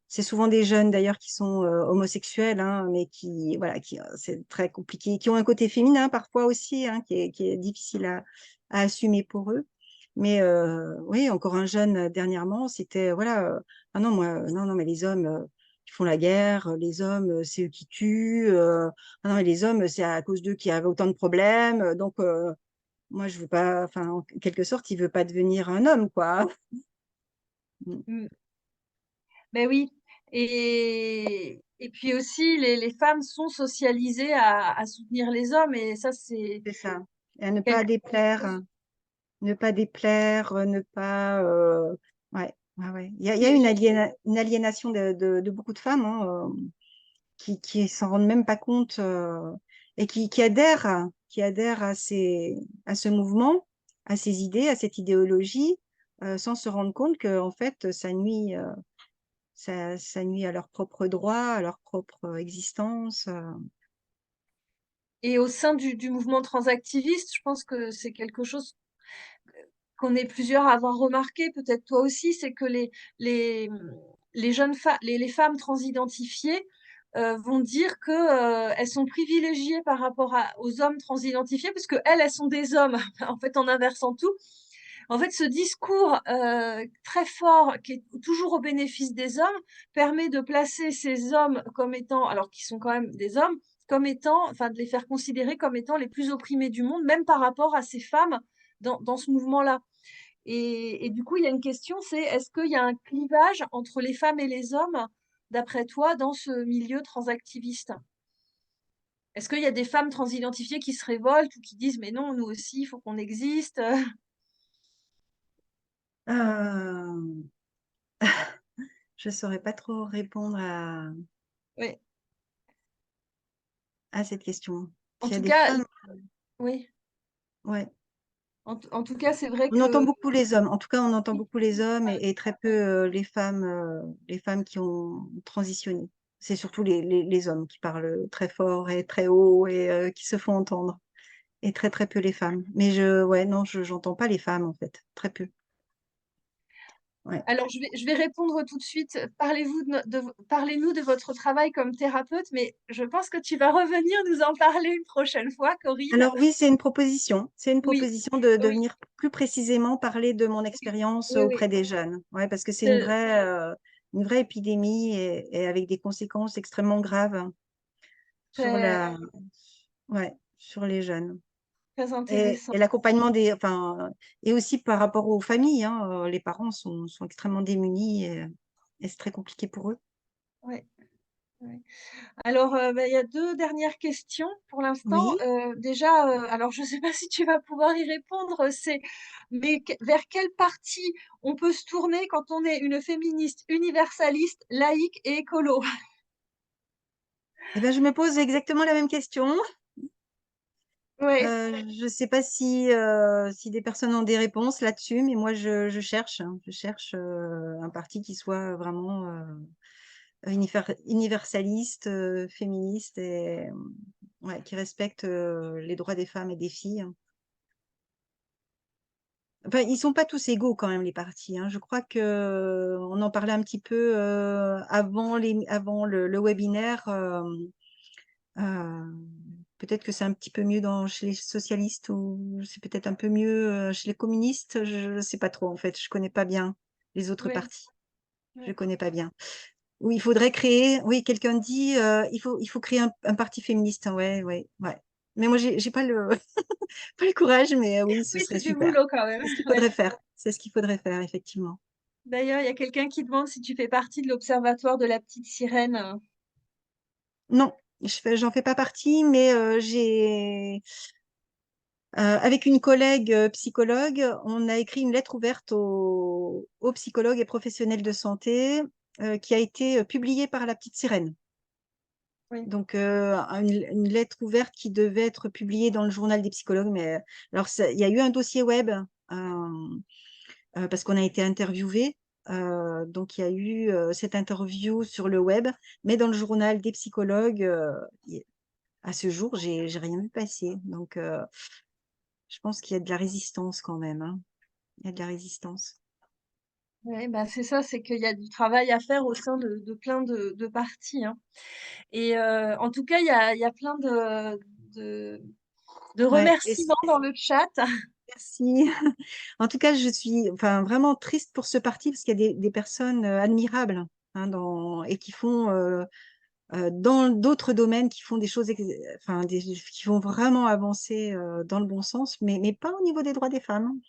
C'est souvent des jeunes d'ailleurs qui sont homosexuels, hein, mais qui, voilà, c'est très compliqué, qui ont un côté féminin parfois aussi, hein, qui est difficile à assumer pour eux. Mais oui, encore un jeune dernièrement, c'était, voilà, ah non, moi, non, non, mais les hommes, ils font la guerre, les hommes, c'est eux qui tuent, ah non, mais les hommes, c'est à cause d'eux qu'il y avait autant de problèmes, donc moi, je veux pas, enfin, en quelque sorte, il veut pas devenir un homme, quoi. mm, ben oui. Et puis aussi, les femmes sont socialisées à soutenir les hommes, et ça, c'est C'est ça. Et à ne pas quelque déplaire. chose. Ne pas déplaire, ne pas. Ouais, ouais, ouais. Il y a J'ai- une aliénation de beaucoup de femmes hein, qui s'en rendent même pas compte et qui adhèrent à ce mouvement, à ces idées, à cette idéologie, sans se rendre compte que en fait, ça nuit à leur propre droit, à leur propre existence. Et au sein du mouvement transactiviste, je pense que c'est quelque chose. qu'on est plusieurs à avoir remarqué, peut-être toi aussi, c'est que les, les jeunes femmes, les femmes transidentifiées vont dire que elles sont privilégiées par rapport aux hommes transidentifiés, parce que elles sont des hommes, en fait, en inversant tout. En fait, ce discours très fort, qui est toujours au bénéfice des hommes, permet de placer ces hommes comme étant, alors qu'ils sont quand même des hommes, comme étant, enfin, de les faire considérer comme étant les plus opprimés du monde, même par rapport à ces femmes dans ce mouvement-là. Et du coup, il y a une question, c'est est-ce qu'il y a un clivage entre les femmes et les hommes, d'après toi, dans ce milieu transactiviste? Est-ce qu'il y a des femmes transidentifiées qui se révoltent ou qui disent mais non, nous aussi, il faut qu'on existe? Euh, je ne saurais pas trop répondre Oui. à cette question. En S'il y a tout des cas, femmes, oui. ouais. En tout cas, c'est vrai On entend que beaucoup les hommes. En tout cas, on entend oui, beaucoup les hommes et très peu les femmes qui ont transitionné. C'est surtout les hommes qui parlent très fort et très haut et qui se font entendre. Et très, très peu les femmes. Mais ouais, non, j'entends pas les femmes, en fait. Très peu. Ouais. alors je vais répondre tout de suite. Parlez-nous de votre travail comme thérapeute, mais je pense que tu vas revenir nous en parler une prochaine fois, Corinne. Alors oui, c'est une proposition. C'est une Oui, proposition de oui, venir plus précisément parler de mon oui, expérience oui, oui. auprès des jeunes. Ouais, parce que c'est C'est une vraie épidémie et avec des conséquences extrêmement graves sur très, ouais, sur les jeunes. très intéressant. Et l'accompagnement et aussi par rapport aux familles, hein, les parents sont extrêmement démunis et c'est très compliqué pour eux. Ouais, ouais. Alors, bah, il y a deux dernières questions pour l'instant. Oui. Déjà, alors je ne sais pas si tu vas pouvoir y répondre, mais vers quelle partie on peut se tourner quand on est une féministe universaliste, laïque et écolo? Eh ben, je me pose exactement la même question. Ouais, Je ne sais pas si des personnes ont des réponses là-dessus, mais moi je cherche, hein. Je cherche un parti qui soit vraiment universaliste, féministe et ouais, qui respecte les droits des femmes et des filles. Enfin, ils sont pas tous égaux quand même les partis, hein. Je crois que on en parlait un petit peu avant le webinaire. Euh, Peut-être que c'est un petit peu mieux chez les socialistes ou c'est peut-être un peu mieux chez les communistes. Je ne sais pas trop en fait. Je connais pas bien les autres ouais, partis. Je ouais. connais pas bien. Oui, il faudrait créer. Oui, quelqu'un dit il faut créer un parti féministe. Ouais, ouais, ouais. Mais moi, j'ai pas pas le courage. Mais oui, ce Oui, serait c'est du super. boulot quand même. C'est ce qu'il Ouais. faudrait faire. C'est ce qu'il faudrait faire effectivement. D'ailleurs, il y a quelqu'un qui demande si tu fais partie de l'Observatoire de la petite sirène. Non, j'en fais pas partie, mais avec une collègue psychologue, on a écrit une lettre ouverte aux psychologues et professionnels de santé qui a été publiée par La Petite Sirène. Oui, Donc, une lettre ouverte qui devait être publiée dans le journal des psychologues. Mais alors, il y a eu un dossier web parce qu'on a été interviewé. Donc, il y a eu cette interview sur le web, mais dans le journal des psychologues, à ce jour, j'ai rien vu passer. Donc, je pense qu'il y a de la résistance quand même, hein. Il y a de la résistance. ouais, bah c'est ça, c'est qu'il y a du travail à faire au sein de plein de partis, hein. Et en tout cas, il y a plein de, de Ouais, remerciements dans le chat. merci. En tout cas, je suis enfin, vraiment triste pour ce parti parce qu'il y a des personnes admirables hein, et qui font dans d'autres domaines, qui font des choses, enfin, qui vont vraiment avancer dans le bon sens, mais pas au niveau des droits des femmes,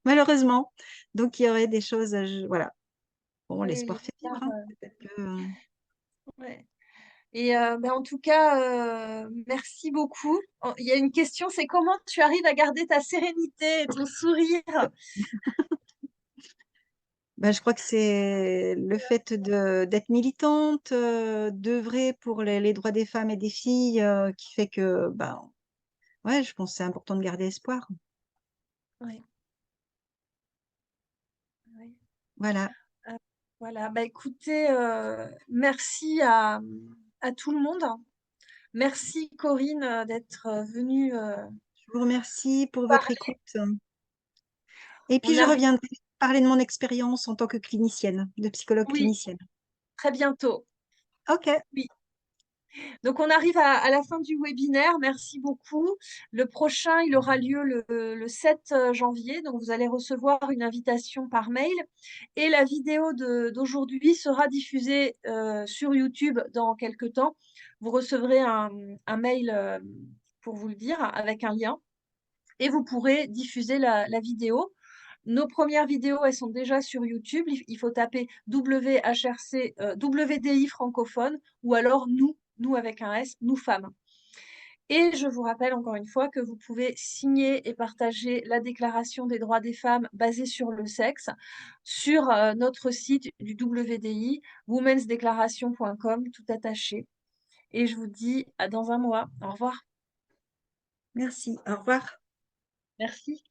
malheureusement. Donc, il y aurait des choses, voilà. Bon, Oui, l'espoir fait vivre, l'espoir, hein. Peut-être que, ouais. Et ben, en tout cas, merci beaucoup. Il y a une question, c'est comment tu arrives à garder ta sérénité et ton sourire? ben, je crois que c'est le fait d'être militante, d'œuvrer pour les droits des femmes et des filles qui fait que, ben, ouais, je pense que c'est important de garder espoir. Oui, oui. Voilà. Voilà, bah écoutez, merci à tout le monde. Merci Corinne d'être venue Je vous remercie pour votre parler. écoute. Et puis, On je arrive, reviendrai parler de mon expérience en tant que clinicienne, de psychologue oui, clinicienne. très bientôt. OK, Oui. Donc, on arrive à la fin du webinaire. Merci beaucoup. Le prochain, il aura lieu le 7 janvier. Donc, vous allez recevoir une invitation par mail. Et la vidéo d'aujourd'hui sera diffusée sur YouTube dans quelques temps. Vous recevrez un mail pour vous le dire avec un lien. Et vous pourrez diffuser la vidéo. Nos premières vidéos, elles sont déjà sur YouTube. Il faut taper WHRC, WDI francophone ou alors nous avec un S, nous femmes. Et je vous rappelle encore une fois que vous pouvez signer et partager la Déclaration des droits des femmes basée sur le sexe sur notre site du WDI, womensdeclaration.com, tout attaché. Et je vous dis à dans un mois. Au revoir. merci. Au revoir. Merci.